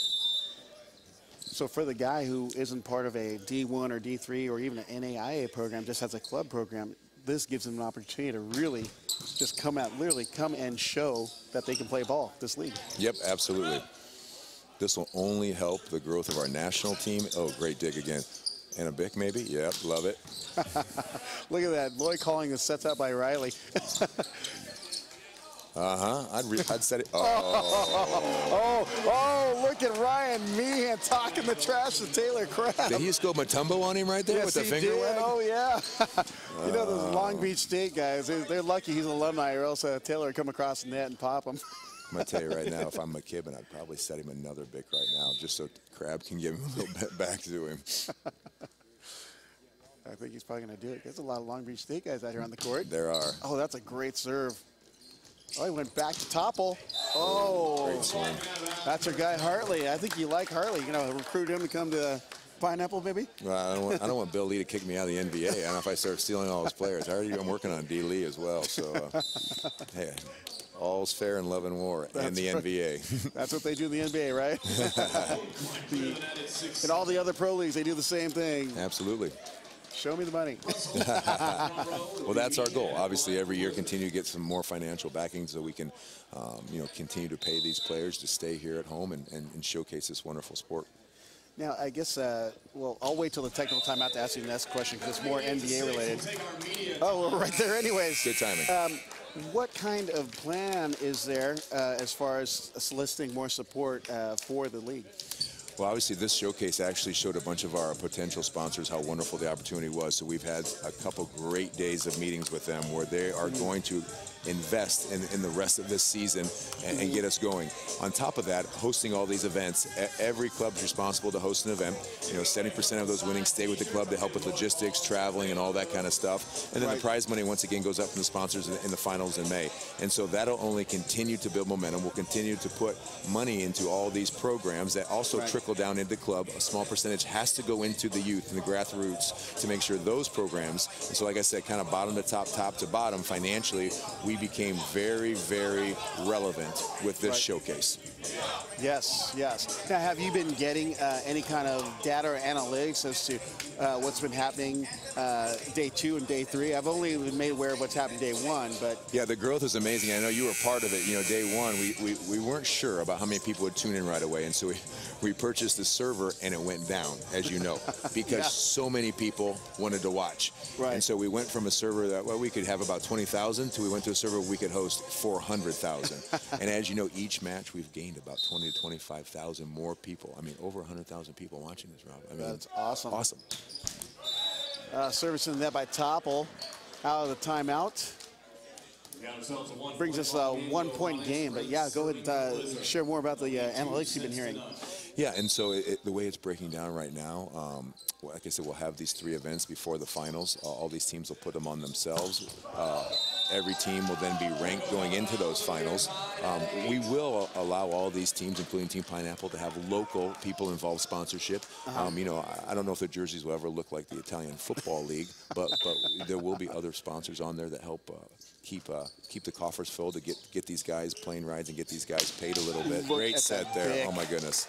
So for the guy who isn't part of a D1 or D3 or even an NAIA program, just has a club program, this gives them an opportunity to really just come out, literally come and show that they can play ball, this league. Yep, absolutely. This will only help the growth of our national team. Oh, great dig again. And a Bic maybe? Yep, love it. Look at that. Lloyd calling the sets out by Riley. I'd set it. Look at Ryan Meehan talking the trash to Taylor Crab. Did he just go Matumbo on him right there yes, with the finger wag? Oh, yeah. You know, those Long Beach State guys, they're lucky he's an alumni, or else Taylor would come across the net and pop him. I'm going to tell you right now, if I'm McKibben, I'd probably set him another Bic right now, just so Crab can give him a little bit back to him. I think he's probably going to do it. There's a lot of Long Beach State guys out here on the court. There are. Oh, that's a great serve. Oh, he went back to topple. Oh, great swing. That's our guy Hartley. I think you like Hartley. You know, recruit him to come to Pineapple, maybe? Well, I don't want Bill Lee to kick me out of the NBA. I don't know if I start stealing all his players. I'm working on D. Lee as well. So, hey, all's fair in love and war, and the NBA. That's what they do in the NBA, right? And all the other pro leagues, they do the same thing. Absolutely. Show me the money. Well, that's our goal. Obviously, every year continue to get some more financial backing so we can, continue to pay these players to stay here at home and showcase this wonderful sport. Now, I guess, well, I'll wait till the technical timeout to ask you the next question because it's more NBA related. Oh, we're right there anyways. Good timing. What kind of plan is there as far as soliciting more support for the league? Well, obviously, this showcase actually showed a bunch of our potential sponsors how wonderful the opportunity was. So we've had a couple great days of meetings with them where they are going to invest in the rest of this season and get us going. On top of that, hosting all these events, every club is responsible to host an event. 70% of those winnings stay with the club to help with logistics, traveling, and all that kind of stuff. And then the prize money once again goes up from the sponsors in the finals in May. And so that'll only continue to build momentum. We'll continue to put money into all these programs that also trickle down into the club. A small percentage has to go into the youth and the grassroots to make sure those programs. And so like I said, kind of bottom to top, top to bottom, financially, we became very, very relevant with this showcase. Yes, yes. Now, have you been getting any kind of data or analytics as to what's been happening day 2 and day 3? I've only been made aware of what's happened day 1, but yeah, the growth is amazing. I know you were part of it. Day 1, we weren't sure about how many people would tune in right away, and so we purchased the server, and it went down, as you know, because so many people wanted to watch. And so we went from a server that we could have about 20,000 to we went to a server we could host 400,000. And as you know, each match we've gained about 20 to 25,000 more people. I mean, over 100,000 people watching this, Rob. I mean, that's awesome. Awesome. Service in that by Topple out of the timeout. Brings us a 1-point game. But yeah, go ahead and share more about the analytics you've been hearing. Yeah, and so the way it's breaking down right now, like I said, we'll have these 3 events before the finals. All these teams will put them on themselves. Every team will then be ranked going into those finals. We will allow all these teams, including Team Pineapple, to have local people involved sponsorship. I don't know if the jerseys will ever look like the Italian Football League, but there will be other sponsors on there that help keep the coffers filled to get these guys plane rides and get these guys paid a little bit. Great set there. Oh my goodness.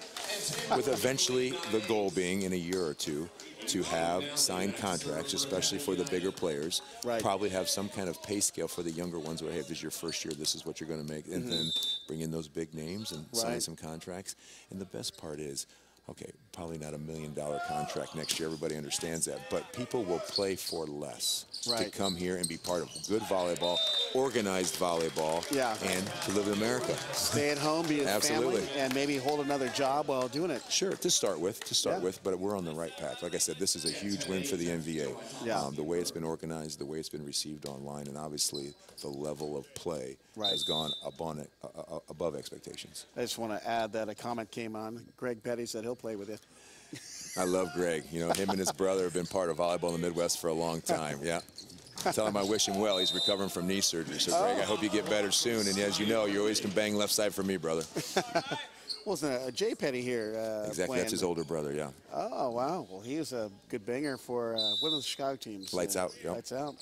With eventually the goal being in a year or 2 to have signed contracts, especially for the bigger players, probably have some kind of pay scale for the younger ones where, hey, if this is your first year, this is what you're going to make, and then bring in those big names and sign some contracts. And the best part is, okay, probably not $1 million contract next year. Everybody understands that. But people will play for less to come here and be part of good volleyball, organized volleyball, and to live in America. Stay at home, be a family, and maybe hold another job while doing it. Sure, to start with, but we're on the right path. Like I said, this is a huge win for the NVA. The way it's been organized, the way it's been received online, and obviously the level of play has gone above expectations. I just want to add that a comment came on. Greg Petty said he'll play with you. I love Greg. Him and his brother have been part of volleyball in the Midwest for a long time. Yeah. Tell him I wish him well. He's recovering from knee surgery. So, Greg, I hope you get better soon. And as you know, you always can bang left side for me, brother. Wasn't Jay Petty here exactly, playing? That's his older brother, yeah. Oh, wow. Well, he was a good banger for one of the Chicago teams. Lights out. Yep. Lights out.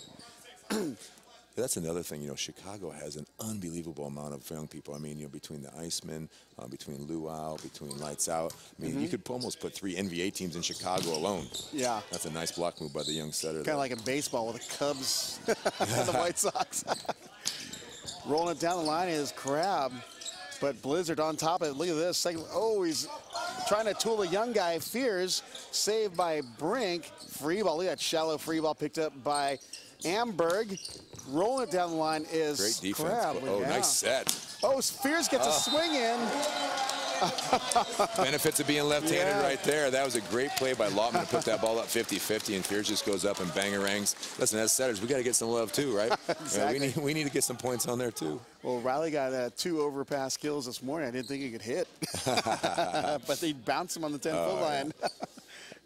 That's another thing, Chicago has an unbelievable amount of young people. I mean, between the Icemen, between Luau, between Lights Out. I mean, you could almost put 3 NVA teams in Chicago alone. Yeah. That's a nice block move by the young setter. Kind of like in baseball with the Cubs and the White Sox. Rolling it down the line is Crab, but Blizzard on top of it. Look at this. Second, he's trying to tool the young guy. Fears, saved by Brink. Free ball. Look at that shallow free ball picked up by Amberg. Rolling it down the line is great defense. Crab. Nice set. Fears gets a swing in. Benefits of being left-handed right there. That was a great play by Lautman to put that ball up 50-50, and Fears just goes up and bangerangs. Listen, as setters, we got to get some love too, right? Exactly. We need to get some points on there too. Well, Riley got 2 overpass kills this morning. I didn't think he could hit, but they bounced him on the 10-foot line.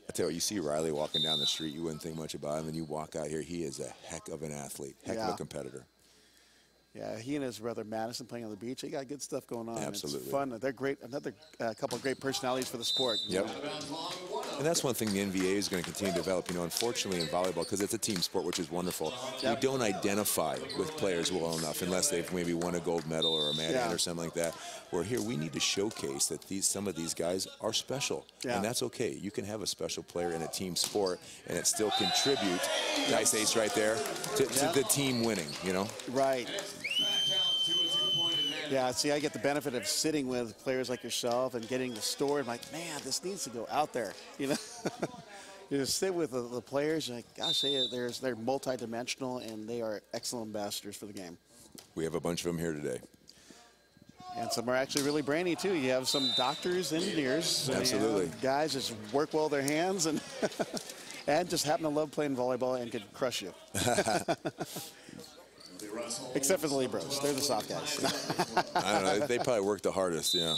I tell you see Riley walking down the street, you wouldn't think much about him, and you walk out here, he is a heck of an athlete, heck of a competitor. Yeah, he and his brother Madison playing on the beach. They got good stuff going on. Absolutely. It's fun. They're great. Another couple of great personalities for the sport. Yep. And that's one thing the NVA is going to continue to develop. Unfortunately in volleyball, because it's a team sport, which is wonderful, we don't identify with players well enough unless they've maybe won a gold medal or a Mad or something like that. Where here we need to showcase that some of these guys are special. And that's okay. You can have a special player in a team sport and it still contribute, nice ace right there, to the team winning, Right. Yeah, see, I get the benefit of sitting with players like yourself and getting the story. I'm like, man, this needs to go out there. You just sit with the players. You're like, gosh, they're multi-dimensional, and they are excellent ambassadors for the game. We have a bunch of them here today. And some are actually really brainy, too. You have some doctors, engineers. Absolutely. Guys just work well with their hands and, and just happen to love playing volleyball and could crush you. Except for the Libros. They're the soft guys. I don't know. They probably work the hardest, yeah.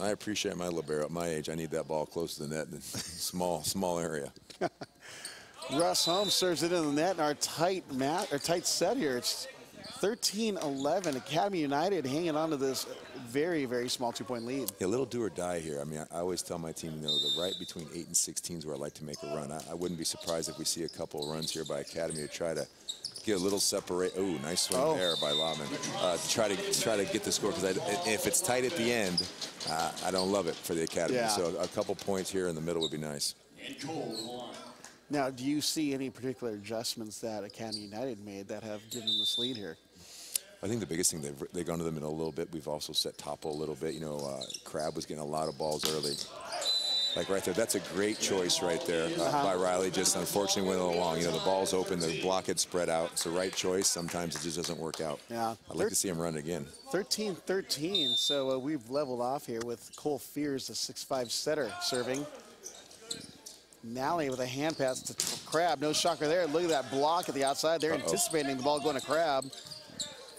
I appreciate my libero. At my age, I need that ball close to the net. Small area. Russ Holmes serves it in the net in our tight set here. It's 13-11. Academy United hanging on to this very, very small 2-point lead. Yeah, a little do or die here. I mean, I always tell my team, you know, the right between 8 and 16 is where I like to make a run. I wouldn't be surprised if we see a couple of runs here by Academy to try to get a little separate. Oh, nice swing there by Lauman. To try to get the score, because if it's tight at the end, I don't love it for the Academy. Yeah. So a couple points here in the middle would be nice. Now, do you see any particular adjustments that Academy United made that have given them this lead here? I think the biggest thing, they've gone to the middle a little bit. We've also set Topo a little bit. You know, Crab was getting a lot of balls early. Like right there, that's a great choice right there by Riley. Just unfortunately went along. You know, the ball's open, the block had spread out. It's the right choice. Sometimes it just doesn't work out. Yeah. I'd like to see him run again. 13-13, so we've leveled off here with Cole Fears, the 6'5" setter, serving. Nally with a hand pass to Crab. No shocker there. Look at that block at the outside. They're anticipating the ball going to Crab.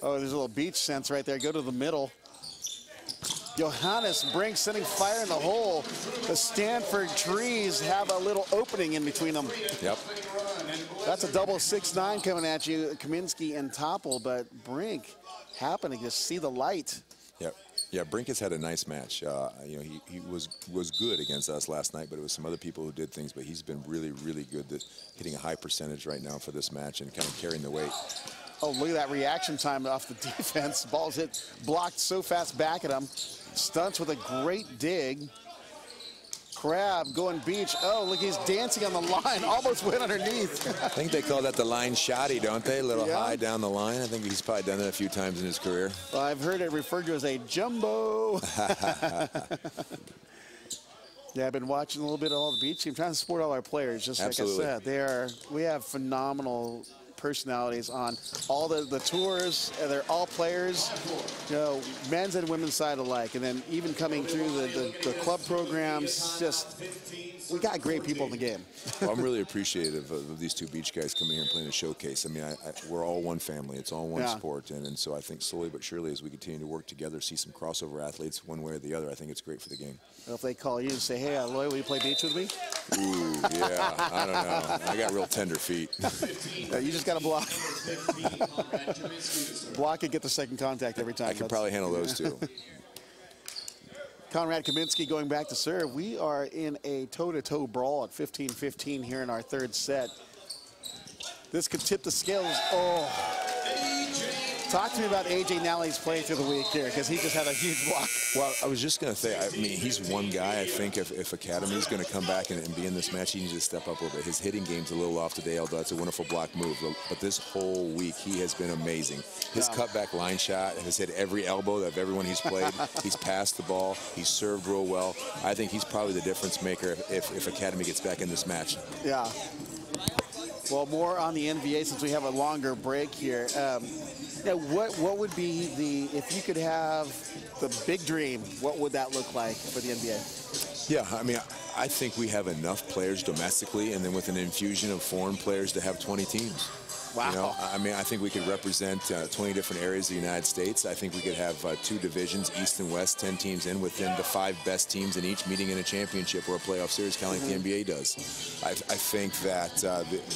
Oh, there's a little beach sense right there. Go to the middle. Johannes Brink setting fire in the hole. The Stanford trees have a little opening in between them. Yep. That's a double 6-9 coming at you, Kaminsky and Topple, but Brink happening to see the light. Yep. Yeah, Brink has had a nice match. You know, he was good against us last night, but it was some other people who did things. But he's been really, really good, hitting a high percentage right now for this match and kind of carrying the weight. Oh, look at that reaction time off the defense. Ball's hit, blocked so fast back at him. Stunts with a great dig. Crab going beach. Oh, look, he's dancing on the line. Almost went underneath. I think they call that the line shotty, don't they? A little high down the line. I think he's probably done that a few times in his career. Well, I've heard it referred to as a jumbo. Yeah, I've been watching a little bit of all the beach team, trying to support all our players. Just Absolutely. Like I said, we have phenomenal personalities on all the tours, and they're all players, you know, men's and women's side alike. And then even coming through the club programs, just we got great people in the game. Well, I'm really appreciative of these two beach guys coming here and playing a showcase. I mean, we're all one family. It's all one sport. And so I think slowly but surely as we continue to work together, see some crossover athletes one way or the other, I think it's great for the game. Well, if they call you and say, hey, Loy, will you play beach with me? Ooh, yeah, I don't know. I got real tender feet. You just got to block. Block and get the second contact every time. I can probably handle those two. Conrad Kaminsky going back to serve. We are in a toe-to-toe brawl at 15-15 here in our third set. This could tip the scales. Oh. Talk to me about A.J. Nally's play through the week here, because he just had a huge block. Well, I was just going to say, I mean, he's one guy. I think if Academy's going to come back and be in this match, he needs to step up a little bit. His hitting game's a little off today, although it's a wonderful block move. But this whole week, he has been amazing. His cutback line shot has hit every elbow of everyone he's played. He's passed the ball. He's served real well. I think he's probably the difference maker if Academy gets back in this match. Yeah. Well, more on the NVA since we have a longer break here. Yeah, what would be if you could have the big dream, what would that look like for the NBA? Yeah, I mean, I think we have enough players domestically, and then with an infusion of foreign players to have 20 teams. Wow. You know, I mean, I think we could represent 20 different areas of the United States. I think we could have 2 divisions, East and West, 10 teams in within the 5 best teams in each meeting in a championship or a playoff series, kind of like the NBA does. I think that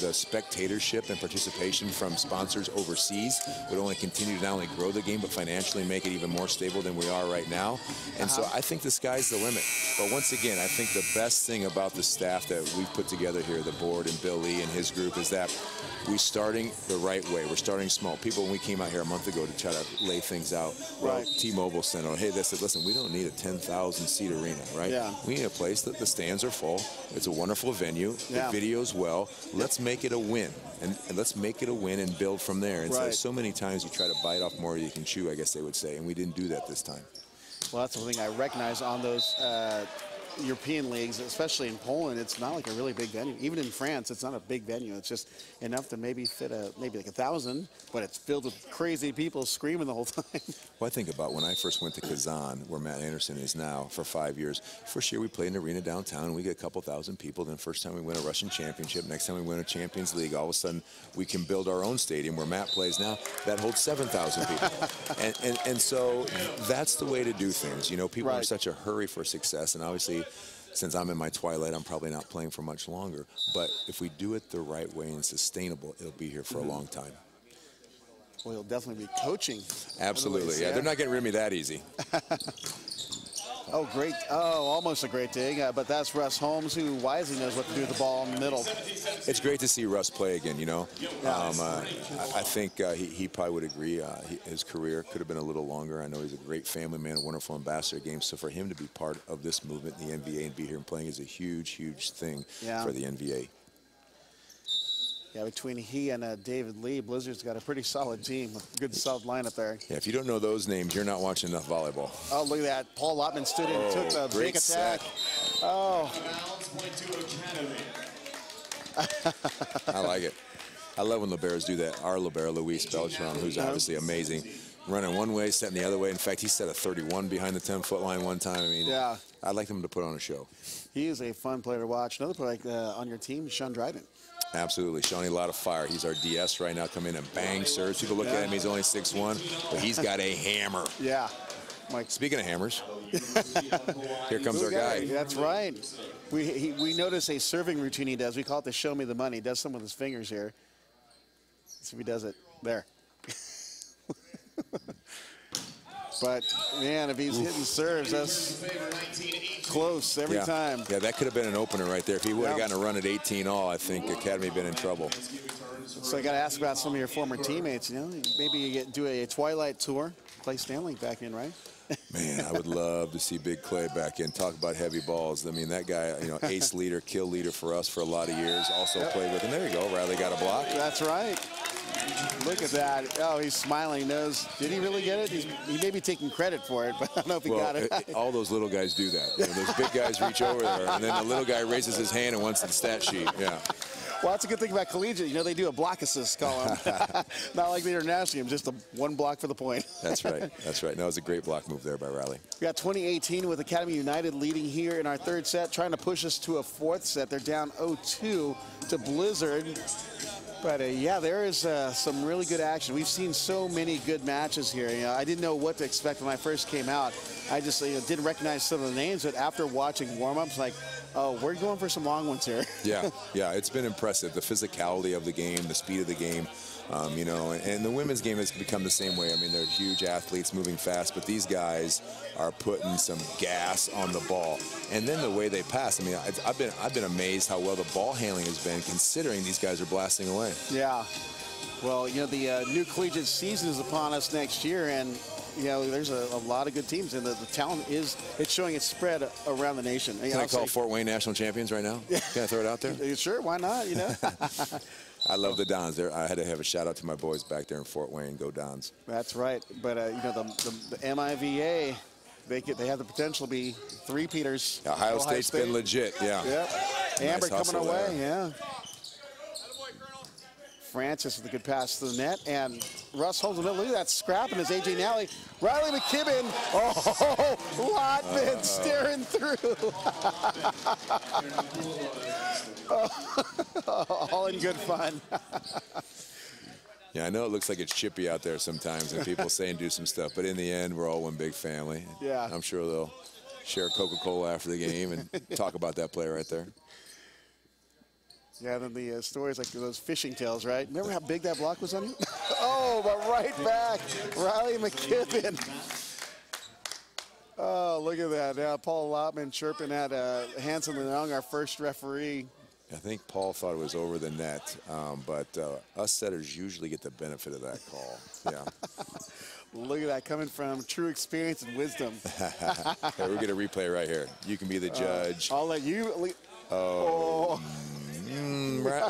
the spectatorship and participation from sponsors overseas would only continue to not only grow the game, but financially make it even more stable than we are right now. And so I think the sky's the limit. But once again, I think the best thing about the staff that we've put together here, the board and Bill Lee and his group, is that we're starting the right way. We're starting small. People, when we came out here a month ago to try to lay things out, well, T-Mobile sent out, hey, they said, listen, we don't need a 10,000-seat arena, right? Yeah. We need a place that the stands are full. It's a wonderful venue. The video's well. Let's make it a win. And let's make it a win and build from there. And so many times you try to bite off more than you can chew, I guess they would say, and we didn't do that this time. Well, that's the thing I recognize on those European leagues, especially in Poland, it's not like a really big venue. Even in France, it's not a big venue. It's just enough to maybe fit maybe like 1,000, but it's filled with crazy people screaming the whole time. Well, I think about when I first went to Kazan, where Matt Anderson is now, for 5 years. First year we played in an arena downtown, and we get a couple thousand people. Then first time we win a Russian championship. Next time we win a Champions League. All of a sudden, we can build our own stadium where Matt plays now. That holds 7,000 people. and so that's the way to do things. You know, people are in such a hurry for success, and obviously, since I'm in my twilight, I'm probably not playing for much longer. But if we do it the right way and sustainable, it'll be here for a long time. Well, he'll definitely be coaching. Absolutely, yeah. They're not getting rid of me that easy. Oh, great. Oh, almost a great dig. But that's Russ Holmes, who wisely knows what to do with the ball in the middle. It's great to see Russ play again, you know. I think he probably would agree. His career could have been a little longer. I know he's a great family man, a wonderful ambassador of games. So for him to be part of this movement in the NVA and be here and playing is a huge, huge thing for the NVA. Yeah, between he and David Lee, Blizzard's got a pretty solid team, a good solid lineup there. Yeah, if you don't know those names, you're not watching enough volleyball. Oh, look at that. Paul Lotman stood in and took the big attack. Oh. I like it. I love when liberos do that. Our libero, Luis Beltran, who's obviously amazing, running one way, setting the other way. In fact, he set a 31 behind the 10-foot line one time. I mean, I'd like him to put on a show. He is a fun player to watch. Another player on your team, Sean Dryden. Absolutely. Shawnee, a lot of fire. He's our DS right now. Come in and bang serves. People look at him, he's only 6'1", but he's got a hammer. Yeah. Mike. Speaking of hammers, here comes our guy. That's right. We notice a serving routine he does. We call it the show me the money. He does some with his fingers here. Let's see if he does it. There. But, man, if he's hitting serves, that's close every time. Yeah, that could have been an opener right there. If he would have gotten a run at 18-all, I think Academy been in trouble. So I got to ask about some of your former teammates. You know, maybe you do a Twilight tour. Clay Stanley back in, right? Man, I would love to see Big Clay back in. Talk about heavy balls. I mean, that guy, you know, ace leader, kill leader for us for a lot of years. Also played with him. There you go. Riley got a block. That's right. Look at that. Oh, he's smiling. He knows. Did he really get it? He may be taking credit for it, but I don't know if he got it. All those little guys do that. You know, those big guys reach over there, and then the little guy raises his hand and wants the stat sheet. Yeah. Well, that's a good thing about collegiate. You know, they do a block assist column. Not like the international game, just one block for the point. That's right. That's right. No, it was a great block move there by Riley. We got 2018 with Academy United leading here in our third set, trying to push us to a fourth set. They're down 0-2 to Blizzard. But, yeah, there is some really good action. We've seen so many good matches here. You know, I didn't know what to expect when I first came out. I just didn't recognize some of the names, but after watching warm-ups, like, oh, we're going for some long ones here. Yeah, it's been impressive. The physicality of the game, the speed of the game. You know, and the women's game has become the same way. I mean, they're huge athletes moving fast, but these guys are putting some gas on the ball. And then the way they pass, I mean, I've been amazed how well the ball handling has been, considering these guys are blasting away. Yeah. Well, you know, the new collegiate season is upon us next year, and you know, there's a lot of good teams, and the talent it's showing its spread around the nation. Can I call Fort Wayne national champions right now? Can I throw it out there? Sure, why not? You know. I love the Dons. I had to have a shout out to my boys back there in Fort Wayne. Go Dons. That's right. But you know, the MIVA, they have the potential to be three-peaters. Ohio State's been legit. Yeah. Yep. Amber nice coming away. There. Yeah. Francis with a good pass to the net, and Russ holds the middle. Look at that scrap, and it's AJ Nally. Riley McKibben. Oh, Lotman staring through. All in good fun. Yeah, I know it looks like it's chippy out there sometimes, and people say and do some stuff, but in the end, we're all one big family. Yeah. I'm sure they'll share Coca-Cola after the game and talk about that play right there. Yeah, then the stories like those fishing tails, right? Remember how big that block was on you? Oh, but right back, Riley McKibben. Oh, look at that. Now Paul Lotman chirping at Hanson Leong, our first referee. I think Paul thought it was over the net, but us setters usually get the benefit of that call. Yeah. Look at that, coming from true experience and wisdom. Hey, we'll get a replay right here. You can be the judge. I'll let you.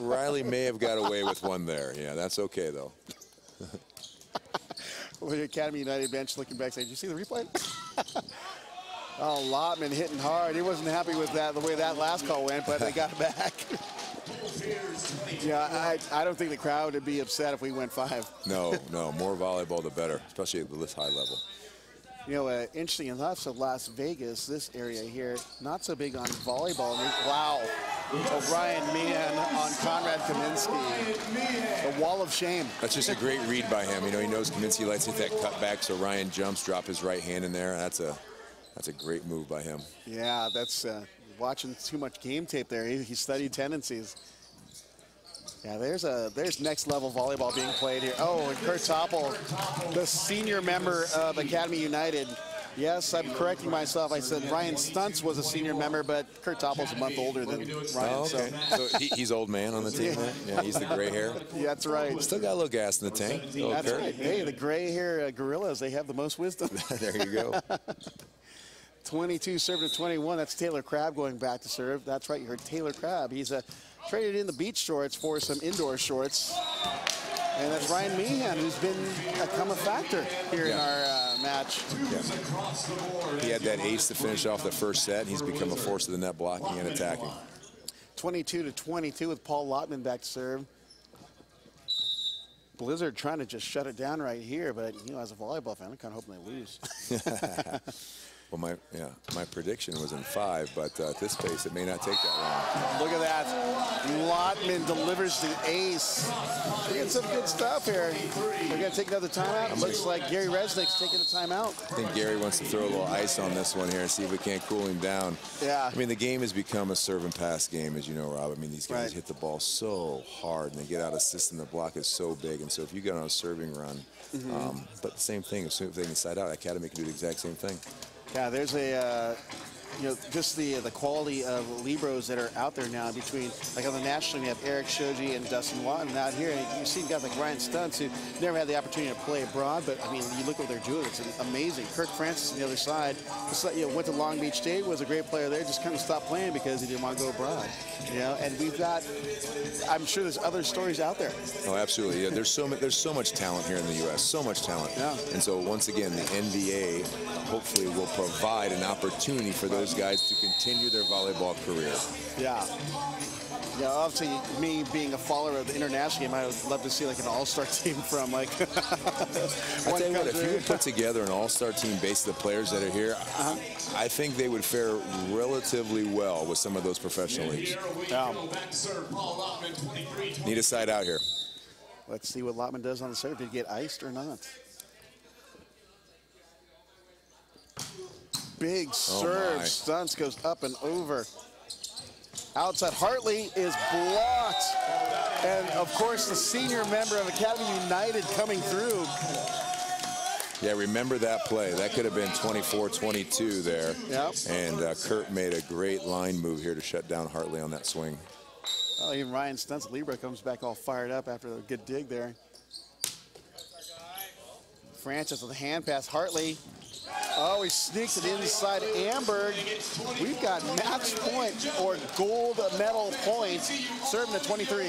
Riley may have got away with one there. Yeah, that's okay, though. Well, the Academy United bench looking back saying, did you see the replay? Oh, Lotman hitting hard. He wasn't happy with that, the way that last call went, but they got it back. Yeah, I don't think the crowd would be upset if we went 5. No, more volleyball the better, especially at this high level. You know, interesting enough, so Las Vegas, this area here, not so big on volleyball. Wow. O'Brien Meehan on Conrad Kaminsky. The wall of shame. That's just a great read by him. You know, he knows Kaminsky likes to hit that cutback, so Ryan jumps, drop his right hand in there. That's a great move by him. Yeah, that's watching too much game tape there. He studied tendencies. Yeah, there's next level volleyball being played here. Oh, and Kurt Toppel, the senior member of Academy United. Yes, I'm correcting myself. I said Ryan Stuntz was a senior member, but Kurt Toppel's a month older than Ryan. Oh, okay. So he's old man on the team, right? Yeah, he's the gray hair. Yeah, that's right. Still got a little gas in the tank. That's right. Hey, the gray hair gorillas, they have the most wisdom. There you go. 22 serving to 21. That's Taylor Crabb going back to serve. That's right, you heard Taylor Crabb. He's traded in the beach shorts for some indoor shorts. And that's Ryan Meehan, who's become a factor here in our match. Yeah. He had that ace to finish off the first set. He's become a force of the net, blocking and attacking. 22 to 22 with Paul Lotman back to serve. Blizzard trying to just shut it down right here, but you know, as a volleyball fan, I'm kind of hoping they lose. Well, my prediction was in 5, but at this pace, it may not take that long. Look at that. Lotman delivers the ace. We're getting some good stuff here. We're going to take another timeout. Looks like Gary Resnick's taking a timeout. I think Gary wants to throw a little ice on this one here and see if we can't cool him down. Yeah. I mean, the game has become a serve and pass game, as you know, Rob. I mean, these guys hit the ball so hard, and they get out of system. The block is so big, and so if you get on a serving run, but the same thing, as soon as they can side out, Academy can do the exact same thing. Yeah, there's you know, just the quality of Libros that are out there now between, like on the national, you have Eric Shoji and Dustin Watton. And out here, you see guys like Ryan Stuntz who never had the opportunity to play abroad, but I mean, you look what they're doing, it's amazing. Kirk Francis on the other side, just like, you know, went to Long Beach State, was a great player there, just kind of stopped playing because he didn't want to go abroad. You know, and we've got, I'm sure there's other stories out there. Oh, absolutely. Yeah, there's so much talent here in the U.S., so much talent. Yeah. And so once again, the NVA hopefully will provide an opportunity for those guys to continue their volleyball career. Yeah. Yeah, obviously, me being a follower of the international game, I would love to see like an all-star team from like. I tell you what, if you would put together an all-star team based on the players that are here, I think they would fare relatively well with some of those professional leagues. Need a side out here. Let's see what Lotman does on the serve. Did he get iced or not? Big serve. Stuntz goes up and over. Outside, Hartley is blocked. And of course, the senior member of Academy United coming through. Yeah, remember that play. That could have been 24-22 there. Yep. And Kurt made a great line move here to shut down Hartley on that swing. Oh, even Ryan Stuntz, Libra, comes back all fired up after a good dig there. Francis with a hand pass. Hartley. Oh, he sneaks it inside Amberg. We've got match point or gold medal point. Serving at 23.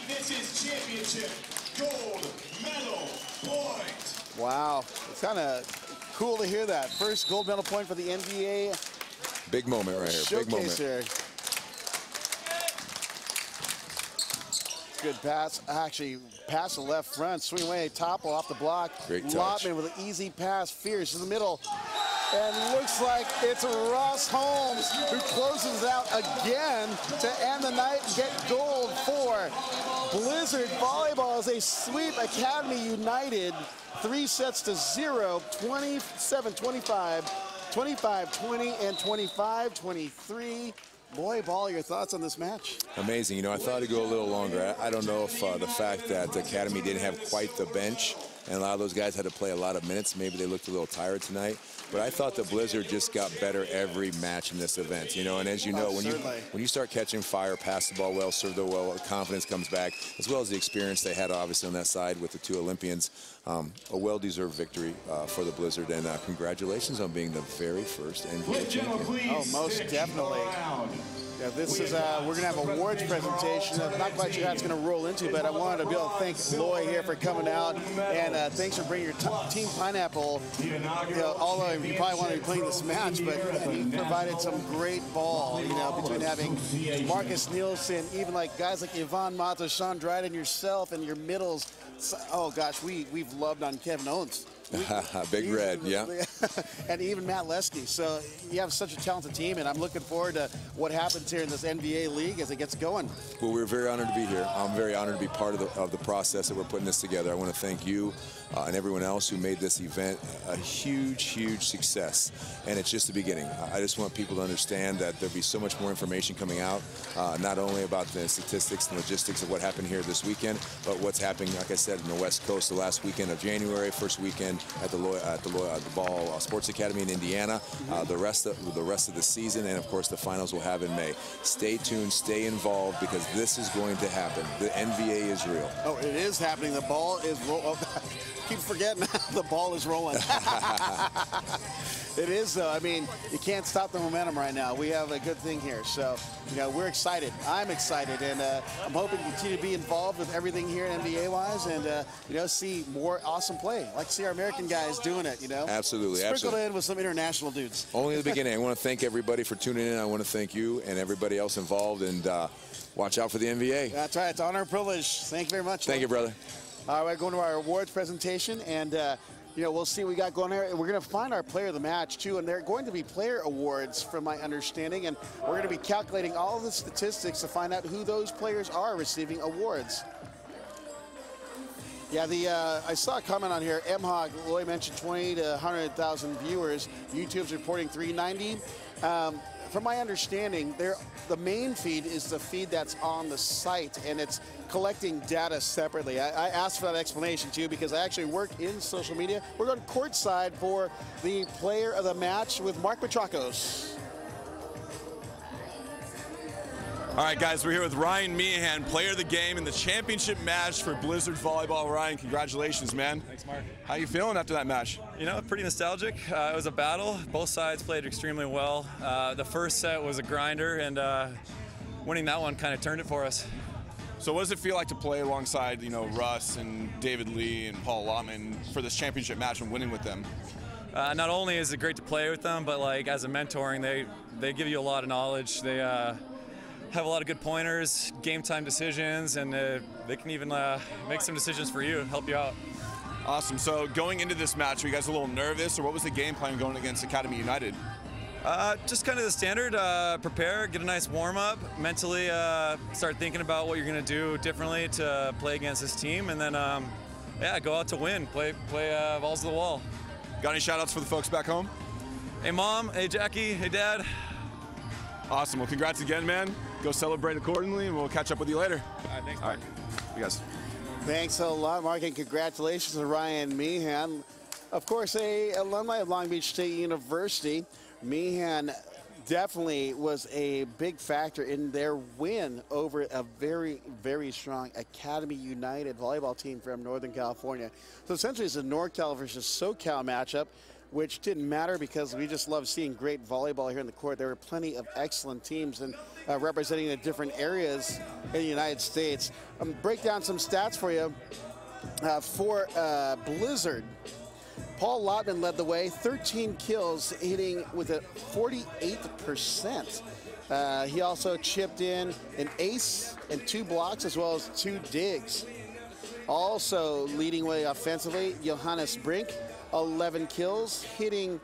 This is championship gold medal point. Wow, it's kind of cool to hear that. First gold medal point for the NVA. Big moment right here. Big moment. Here. Good pass. Actually, pass the left front. Swing away. Toppel off the block. Great touch. Lotman with an easy pass. Fierce in the middle. And looks like it's Ross Holmes who closes it out again to end the night and get gold for Blizzard Volleyball as they sweep Academy United 3-0, 27-25, 25-20, and 25-23. Boy, Ball, your thoughts on this match? Amazing. You know, I thought it'd go a little longer. I don't know if the fact that the Academy didn't have quite the bench and a lot of those guys had to play a lot of minutes, maybe they looked a little tired tonight. But I thought the Blizzard just got better every match in this event, you know. And as you know, when you start catching fire, pass the ball well, serve the well, confidence comes back, as well as the experience they had obviously on that side with the two Olympians. A well-deserved victory for the Blizzard, and congratulations on being the very first NBA champion. Oh, most definitely. Yeah, this is, we're going to have an awards presentation. I'm not quite sure how it's going to roll into, but I wanted to be able to thank Loy here for coming out, and thanks for bringing your Team Pineapple. You know, although you probably want to be playing this match, but you provided some great ball, you know, between having Marcus Nielsen, even like guys like Yvonne Matos, Sean Dryden, yourself, and your middles. Oh, gosh, we've loved on Kevin Owens. Big Red, yeah. And even Matt Lesky. So you have such a talented team, and I'm looking forward to what happens here in this NVA league as it gets going. Well, we're very honored to be here. I'm very honored to be part of the process that we're putting this together. I want to thank you and everyone else who made this event a huge, huge success. And it's just the beginning. I just want people to understand that there'll be so much more information coming out, not only about the statistics and logistics of what happened here this weekend, but what's happening, like I said, in the West Coast the last weekend of January, first weekend at the Ball Sports Academy in Indiana, the rest of the season, and of course the finals we'll have in May. Stay tuned, stay involved, because this is going to happen. The NVA is real. Oh, it is happening. The ball is rolling. Keep forgetting the ball is rolling. It is, though. I mean, you can't stop the momentum right now. We have a good thing here. So, you know, we're excited. I'm excited, and I'm hoping to continue to be involved with everything here NBA-wise, and, you know, see more awesome play. Like to see our American guys doing it, you know. Absolutely, Sprinkled absolutely. in with some international dudes. Only the beginning. I want to thank everybody for tuning in. I want to thank you and everybody else involved, and watch out for the NVA. That's right. It's an honor and privilege. Thank you very much. Thank you, brother. All right, going to our awards presentation, and you know, we'll see what we got going there. We're going to find our player of the match too, and they're going to be player awards, from my understanding, and we're going to be calculating all of the statistics to find out who those players are receiving awards. Yeah, I saw a comment on here. MHawk, Loy mentioned 20 to 100,000 viewers. YouTube's reporting 390. From my understanding, the main feed is the feed that's on the site, and it's collecting data separately. I asked for that explanation too, because I actually work in social media. We're going courtside for the player of the match with Mark Petracos. All right, guys, we're here with Ryan Meehan, player of the game in the championship match for Blizzard Volleyball. Ryan, congratulations, man. Thanks, Mark. How you feeling after that match? You know, pretty nostalgic. It was a battle. Both sides played extremely well. The first set was a grinder, and winning that one kind of turned it for us. So what does it feel like to play alongside, you know, Russ and David Lee and Paul Lotman for this championship match and winning with them? Not only is it great to play with them, but like as a mentoring, they give you a lot of knowledge. They have a lot of good pointers, game time decisions, and they can even make some decisions for you, help you out. Awesome. So going into this match, were you guys a little nervous, or what was the game plan going against Academy United? Just kind of the standard, prepare, get a nice warm-up, mentally start thinking about what you're going to do differently to play against this team, and then, yeah, go out to win, play balls to the wall. Got any shout-outs for the folks back home? Hey, Mom. Hey, Jackie. Hey, Dad. Awesome. Well, congrats again, man. Go celebrate accordingly, and we'll catch up with you later. All right, thanks, Mark. All right. You guys. Thanks a lot, Mark, and congratulations to Ryan Meehan. Of course, a alumni of Long Beach State University. Meehan definitely was a big factor in their win over a very, very strong Academy United volleyball team from Northern California. So essentially it's a NorCal versus SoCal matchup, which didn't matter because we just love seeing great volleyball here in the court. There were plenty of excellent teams and representing the different areas in the United States. Break down some stats for you. For Blizzard, Paul Lotman led the way, 13 kills, hitting with a 48%. He also chipped in an ace and 2 blocks, as well as 2 digs. Also leading way offensively, Johannes Brink, 11 kills, hitting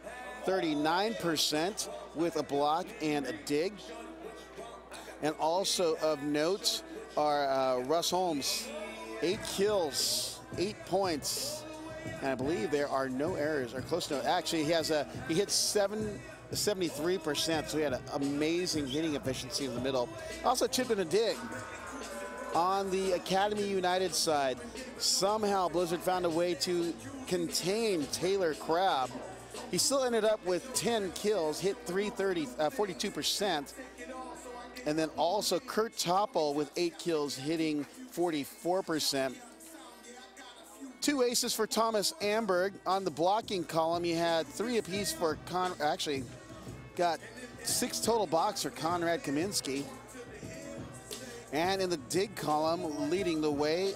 39% with a block and a dig. And also of note are Russ Holmes, 8 kills, 8 points. And I believe there are no errors, or close to no. Actually, he hit 73%, so he had an amazing hitting efficiency in the middle. Also chipped in a dig. On the Academy United side, somehow Blizzard found a way to contain Taylor Crabb. He still ended up with 10 kills, hit 42%. And then also Kurt Topol with 8 kills, hitting 44%. 2 aces for Thomas Amberg. On the blocking column, you had 3 apiece for got 6 total blocks for Conrad Kaminsky. And in the dig column, leading the way,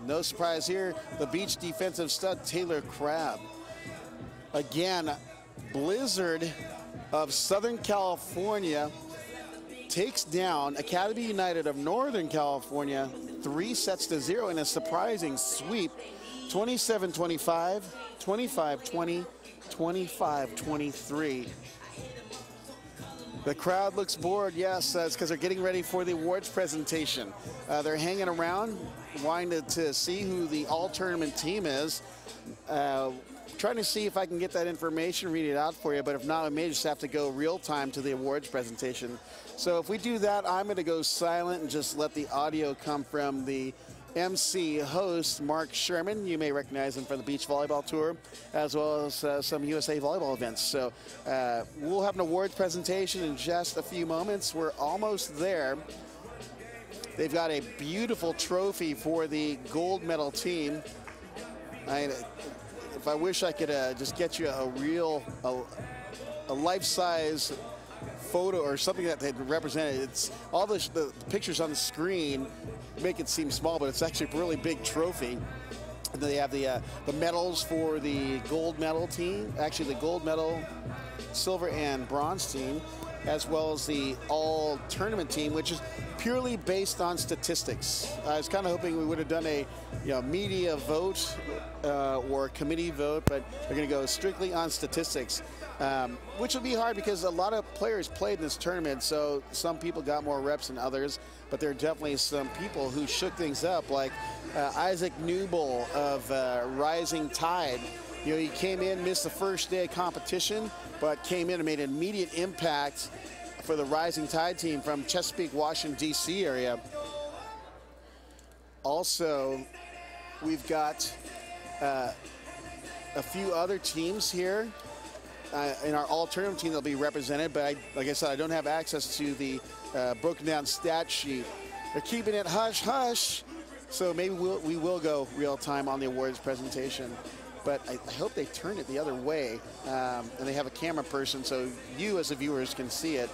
no surprise here, the Beach defensive stud Taylor Crabb. Again, Blizzard of Southern California takes down Academy United of Northern California 3-0 in a surprising sweep, 27-25, 25-20, 25-23. The crowd looks bored, yes, it's because they're getting ready for the awards presentation. They're hanging around, wanting to see who the all-tournament team is. Trying to see if I can get that information, read it out for you, but if not, I may just have to go real time to the awards presentation. So if we do that, I'm going to go silent and just let the audio come from the MC host, Mark Sherman. You may recognize him from the Beach Volleyball Tour, as well as some USA Volleyball events. So we'll have an awards presentation in just a few moments. We're almost there. They've got a beautiful trophy for the gold medal team. If I wish I could just get you a life-size photo or something that they'd represent it. It's all the pictures on the screen make it seem small, but it's actually a really big trophy. And they have the medals for the gold medal team, actually the gold medal, silver and bronze team, as well as the all tournament team, which is purely based on statistics. I was kind of hoping we would have done a media vote or a committee vote, but they're going to go strictly on statistics, which will be hard because a lot of players played in this tournament, so some people got more reps than others, but there are definitely some people who shook things up, like Isaac Newble of Rising Tide. He came in, missed the first day of competition, but came in and made an immediate impact for the Rising Tide team from Chesapeake, Washington, D.C. area. Also, we've got a few other teams here. In our all-tournament team, they'll be represented, but like I said, I don't have access to the broken down stat sheet. They're keeping it hush-hush, so maybe we will go real-time on the awards presentation. But I hope they turn it the other way, and they have a camera person so you as the viewers can see it.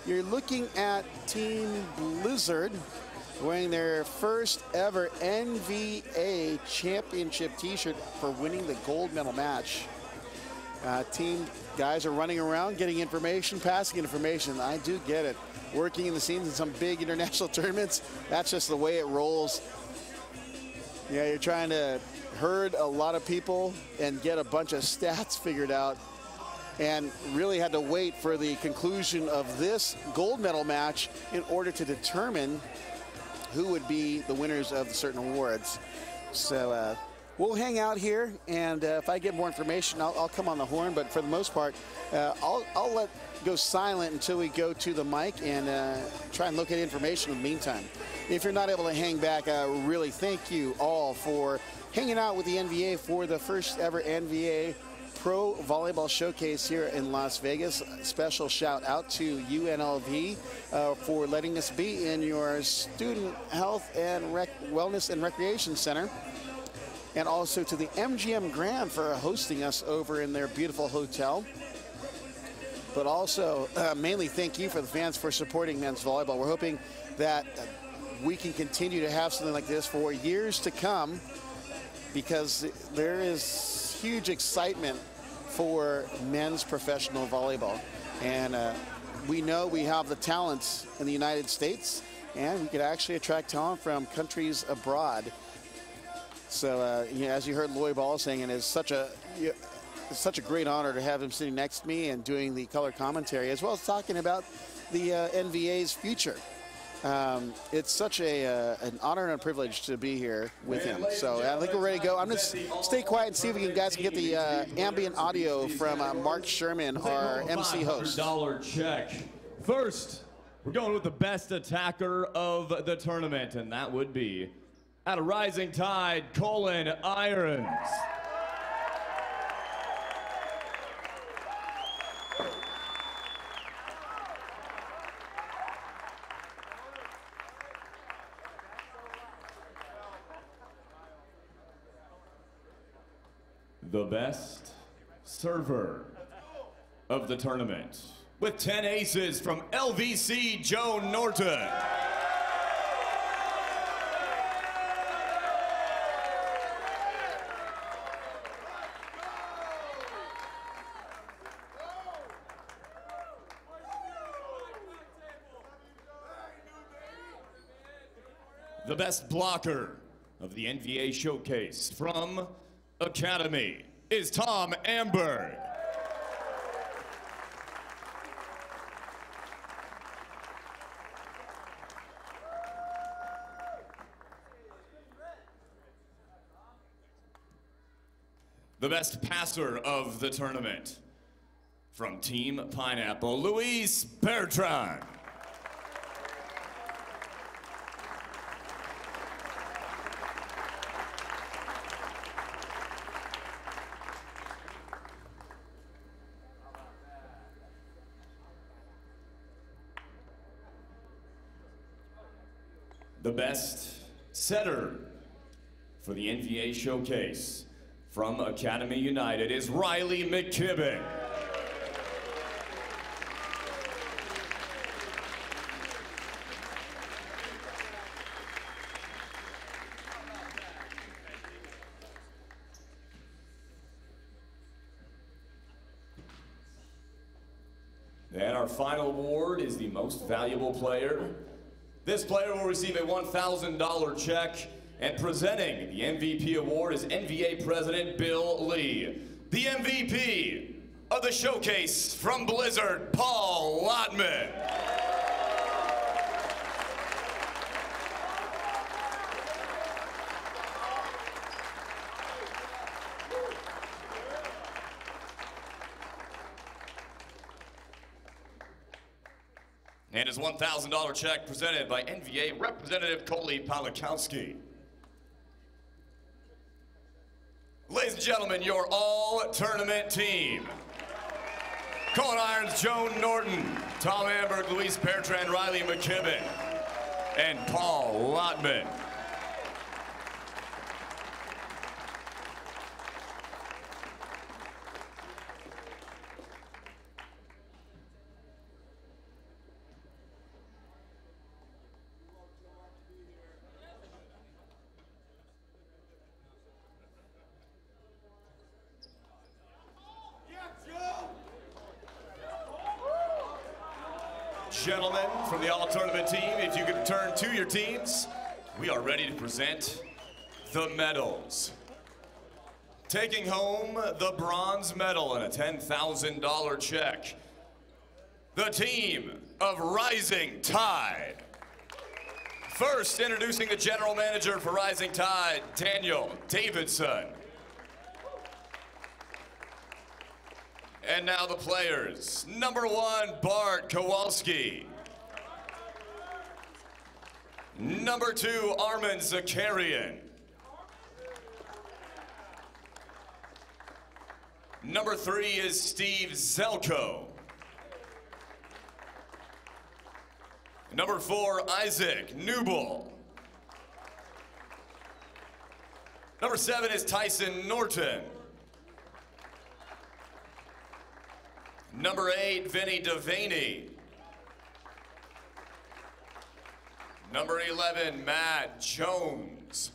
You're looking at Team Blizzard wearing their first ever NVA championship t-shirt for winning the gold medal match. Team guys are running around, getting information, passing information. I do get it. Working in the scenes in some big international tournaments, that's just the way it rolls. Yeah, you're trying to herd a lot of people and get a bunch of stats figured out, and really had to wait for the conclusion of this gold medal match in order to determine who would be the winners of the certain awards. So we'll hang out here, and if I get more information, I'll come on the horn, but for the most part, I'll let go silent until we go to the mic and try and look at information in the meantime. If you're not able to hang back, really thank you all for hanging out with the NVA for the first ever NVA Pro Volleyball Showcase here in Las Vegas. Special shout out to UNLV for letting us be in your Student Health and Wellness and Recreation Center. And also to the MGM Grand for hosting us over in their beautiful hotel. But also, mainly thank you for the fans for supporting men's volleyball. We're hoping that we can continue to have something like this for years to come, because there is huge excitement for men's professional volleyball. And we know we have the talents in the United States, and we could actually attract talent from countries abroad. So, as you heard Lloyd Ball saying, and it's such a great honor to have him sitting next to me and doing the color commentary, as well as talking about the NVA's future. It's such an honor and a privilege to be here with him. So I think we're ready to go. I'm going to stay quiet and see if you guys can get the ambient audio from Mark Sherman, our MC host. $500 check. First, we're going with the best attacker of the tournament, and that would be, at a Rising Tide, Colin Irons. The best server of the tournament, with 10 aces from LVC Joe Norton. The best blocker of the NVA Showcase from Academy is Tom Amberg. The best passer of the tournament from Team Pineapple, Luis Bertrand. The best setter for the NVA Showcase from Academy United is Riley McKibben. And our final award is the most valuable player. This player will receive a $1,000 check, and presenting the MVP award is NVA President Bill Lee. The MVP of the Showcase from Blizzard, Paul Lotman. And his $1,000 check presented by NVA Representative Coley Palakowski. Ladies and gentlemen, your all-tournament team. Colin Irons, Joan Norton, Tom Amberg, Luis Bertrand, Riley McKibben, and Paul Lotman. Gentlemen from the all-tournament team, if you could turn to your teams, we are ready to present the medals. Taking home the bronze medal and a $10,000 check, the team of Rising Tide. First, introducing the general manager for Rising Tide, Daniel Davidson. And now the players. Number 1, Bart Kowalski. Number 2, Armin Zakarian. Number 3 is Steve Zelko. Number 4, Isaac Newble. Number 7 is Tyson Norton. Number 8, Vinny Devaney. Number 11, Matt Jones.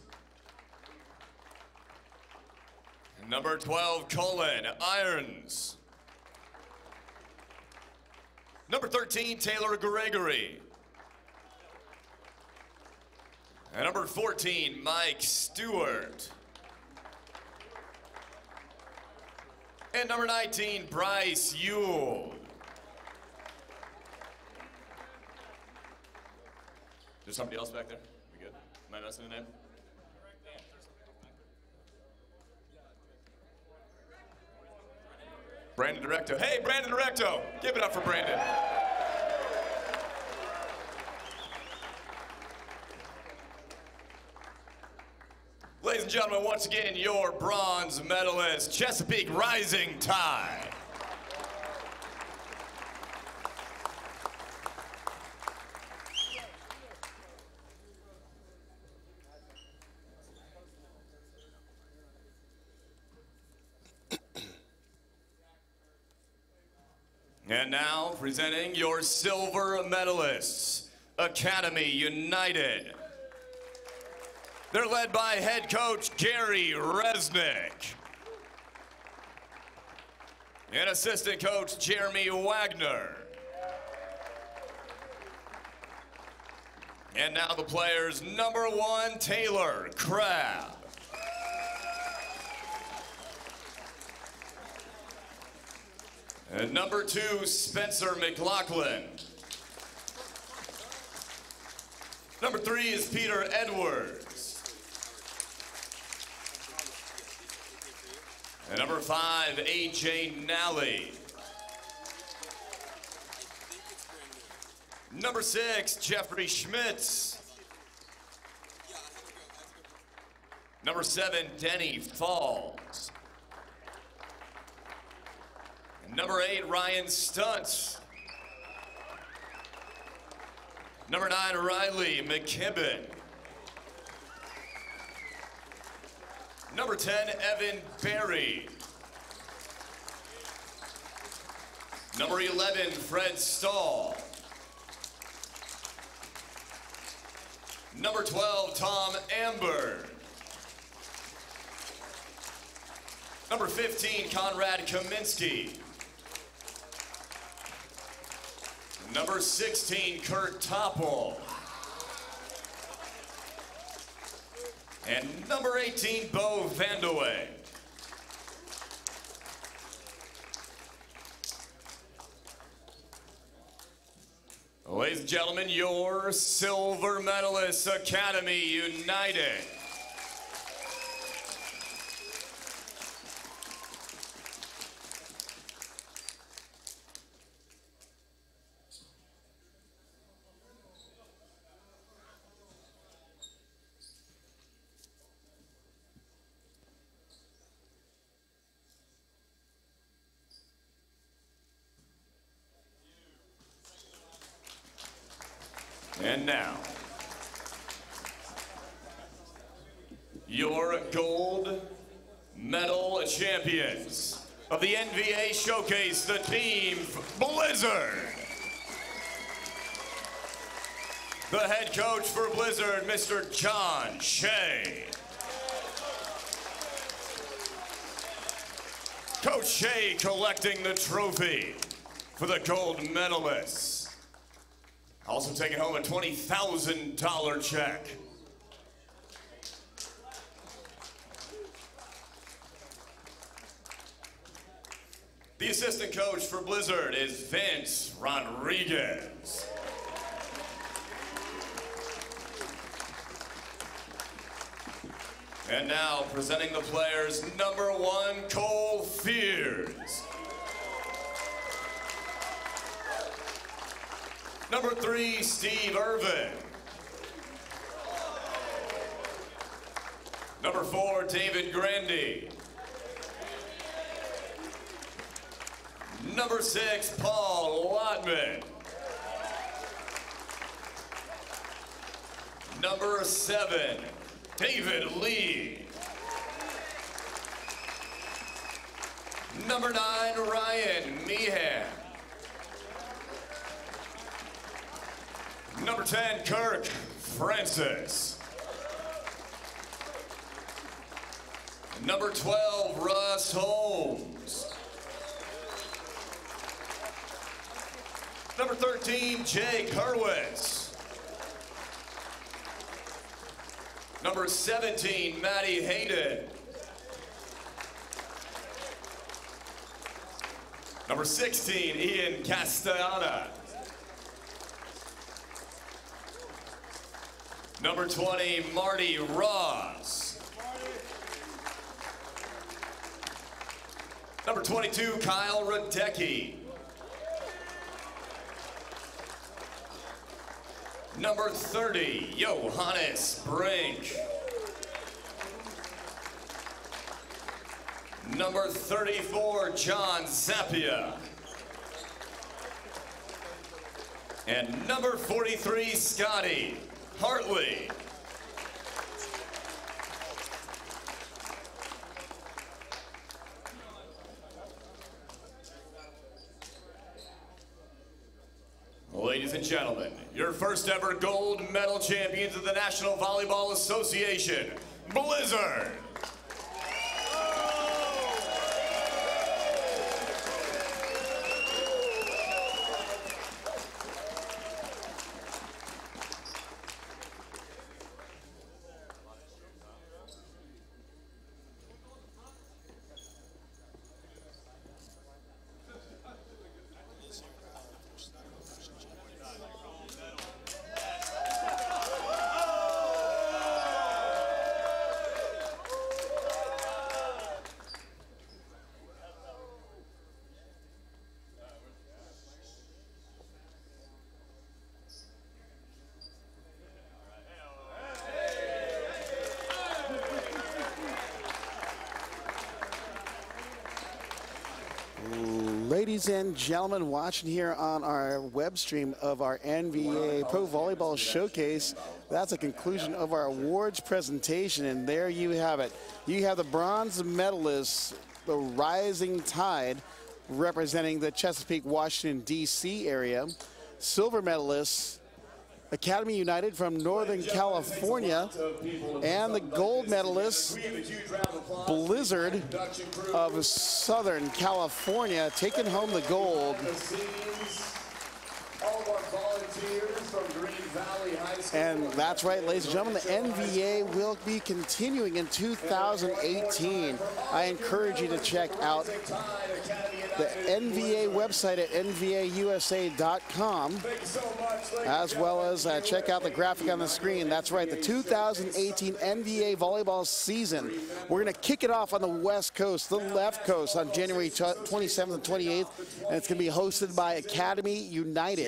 Number 12, Colin Irons. Number 13, Taylor Gregory. And number 14, Mike Stewart. And number 19, Bryce Yule. There's somebody else back there? We good? Am I messing a name? Brandon Directo. Hey, Brandon Directo! Give it up for Brandon. Ladies and gentlemen, once again, your bronze medalist, Chesapeake Rising Tide. And now, presenting your silver medalists, Academy United. They're led by head coach Gary Resnick and assistant coach Jeremy Wagner. And now the players, number 1, Taylor Crabb. And number 2, Spencer McLaughlin. Number 3 is Peter Edwards. And number 5, AJ Nally. Number 6, Jeffrey Schmitz. Number 7, Denny Falls. Number 8, Ryan Stuntz. Number 9, Riley McKibben. Number 10, Evan Berry. Number 11, Fred Stahl. Number 12, Tom Amber. Number 15, Conrad Kaminsky. Number 16, Kurt Topple. And number 18, Bo Vandeweghe. Ladies and gentlemen, your silver medalists, Academy United. And now, your gold medal champions of the NVA Showcase, the team Blizzard. The head coach for Blizzard, Mr. John Shea. Coach Shea collecting the trophy for the gold medalists. Also taking home a $20,000 check. The assistant coach for Blizzard is Vince Rodriguez. And now presenting the players, number 1, Cole Fears. Number 3, Steve Irvin. Number 4, David Grandy. Number 6, Paul Lotman. Number 7, David Lee. Number 9, Ryan Meehan. Number 10, Kirk Francis. Number 12, Russ Holmes. Number 13, Jake Hurwitz. Number 17, Maddie Hayden. Number 16, Ian Castellana. Number 20, Marty Ross. Number 22, Kyle Radecki. Number 30, Johannes Brink. Number 34, John Zappia. And number 43, Scotty Hartley. ladies and gentlemen, your first ever gold medal champions of the National Volleyball Association, Blizzard. Ladies and gentlemen, watching here on our web stream of our NVA Pro Volleyball Showcase, that's a conclusion of our awards presentation, and there you have it. You have the bronze medalists, the Rising Tide, representing the Chesapeake, Washington, D.C. area. Silver medalists, Academy United from Northern California, and the gold medalists, Blizzard of Southern California, taking home the gold. And that's right, ladies and gentlemen, the NVA will be continuing in 2018. I encourage you to check out the NVA website at NVAUSA.com, as well as check out the graphic on the screen. That's right, the 2018 NVA volleyball season. We're going to kick it off on the West Coast, the left coast, on January 27th and 28th, and it's going to be hosted by Academy United.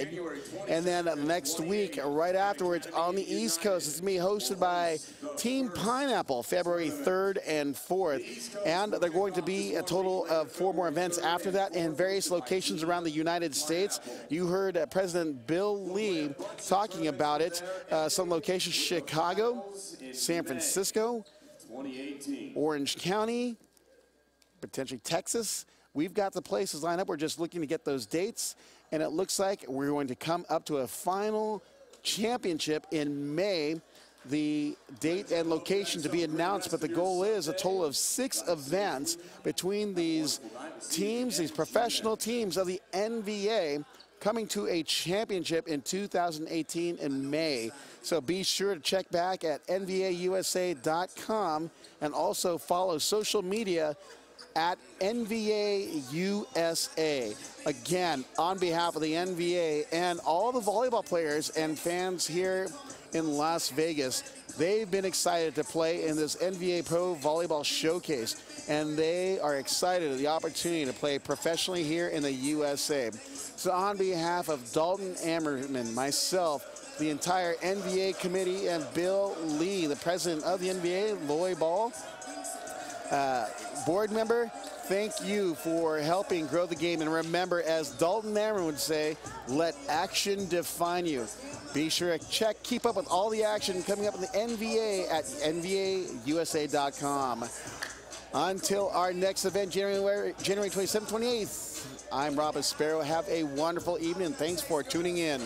And then next week, right afterwards, on the East Coast, it's going to be hosted by Team Pineapple, February 3rd and 4th. And they're going to be a total of 4 more events after that in various locations around the United States. You heard President Bill Lee talking about it. Some locations: Chicago, San Francisco, Orange County, potentially Texas. We've got the places lined up. We're just looking to get those dates, and it looks like we're going to come up to a final championship in May. The date and location to be announced, but the goal is a total of 6 events between these teams, these professional teams of the NVA, coming to a championship in 2018 in May. So be sure to check back at NVAUSA.com and also follow social media at NVA USA. Again, on behalf of the NVA and all the volleyball players and fans here in Las Vegas, they've been excited to play in this NVA Pro Volleyball Showcase, and they are excited at the opportunity to play professionally here in the USA. So on behalf of Dalton Ammerman, myself, the entire NVA committee, and Bill Lee, the president of the NVA, Lloyd Ball, board member, thank you for helping grow the game. And remember, as Dalton Ammerman would say, let action define you. Be sure to keep up with all the action coming up in the NVA at NVAUSA.com. Until our next event, January 27th, 28th, I'm Rob Sparrow. Have a wonderful evening. Thanks for tuning in.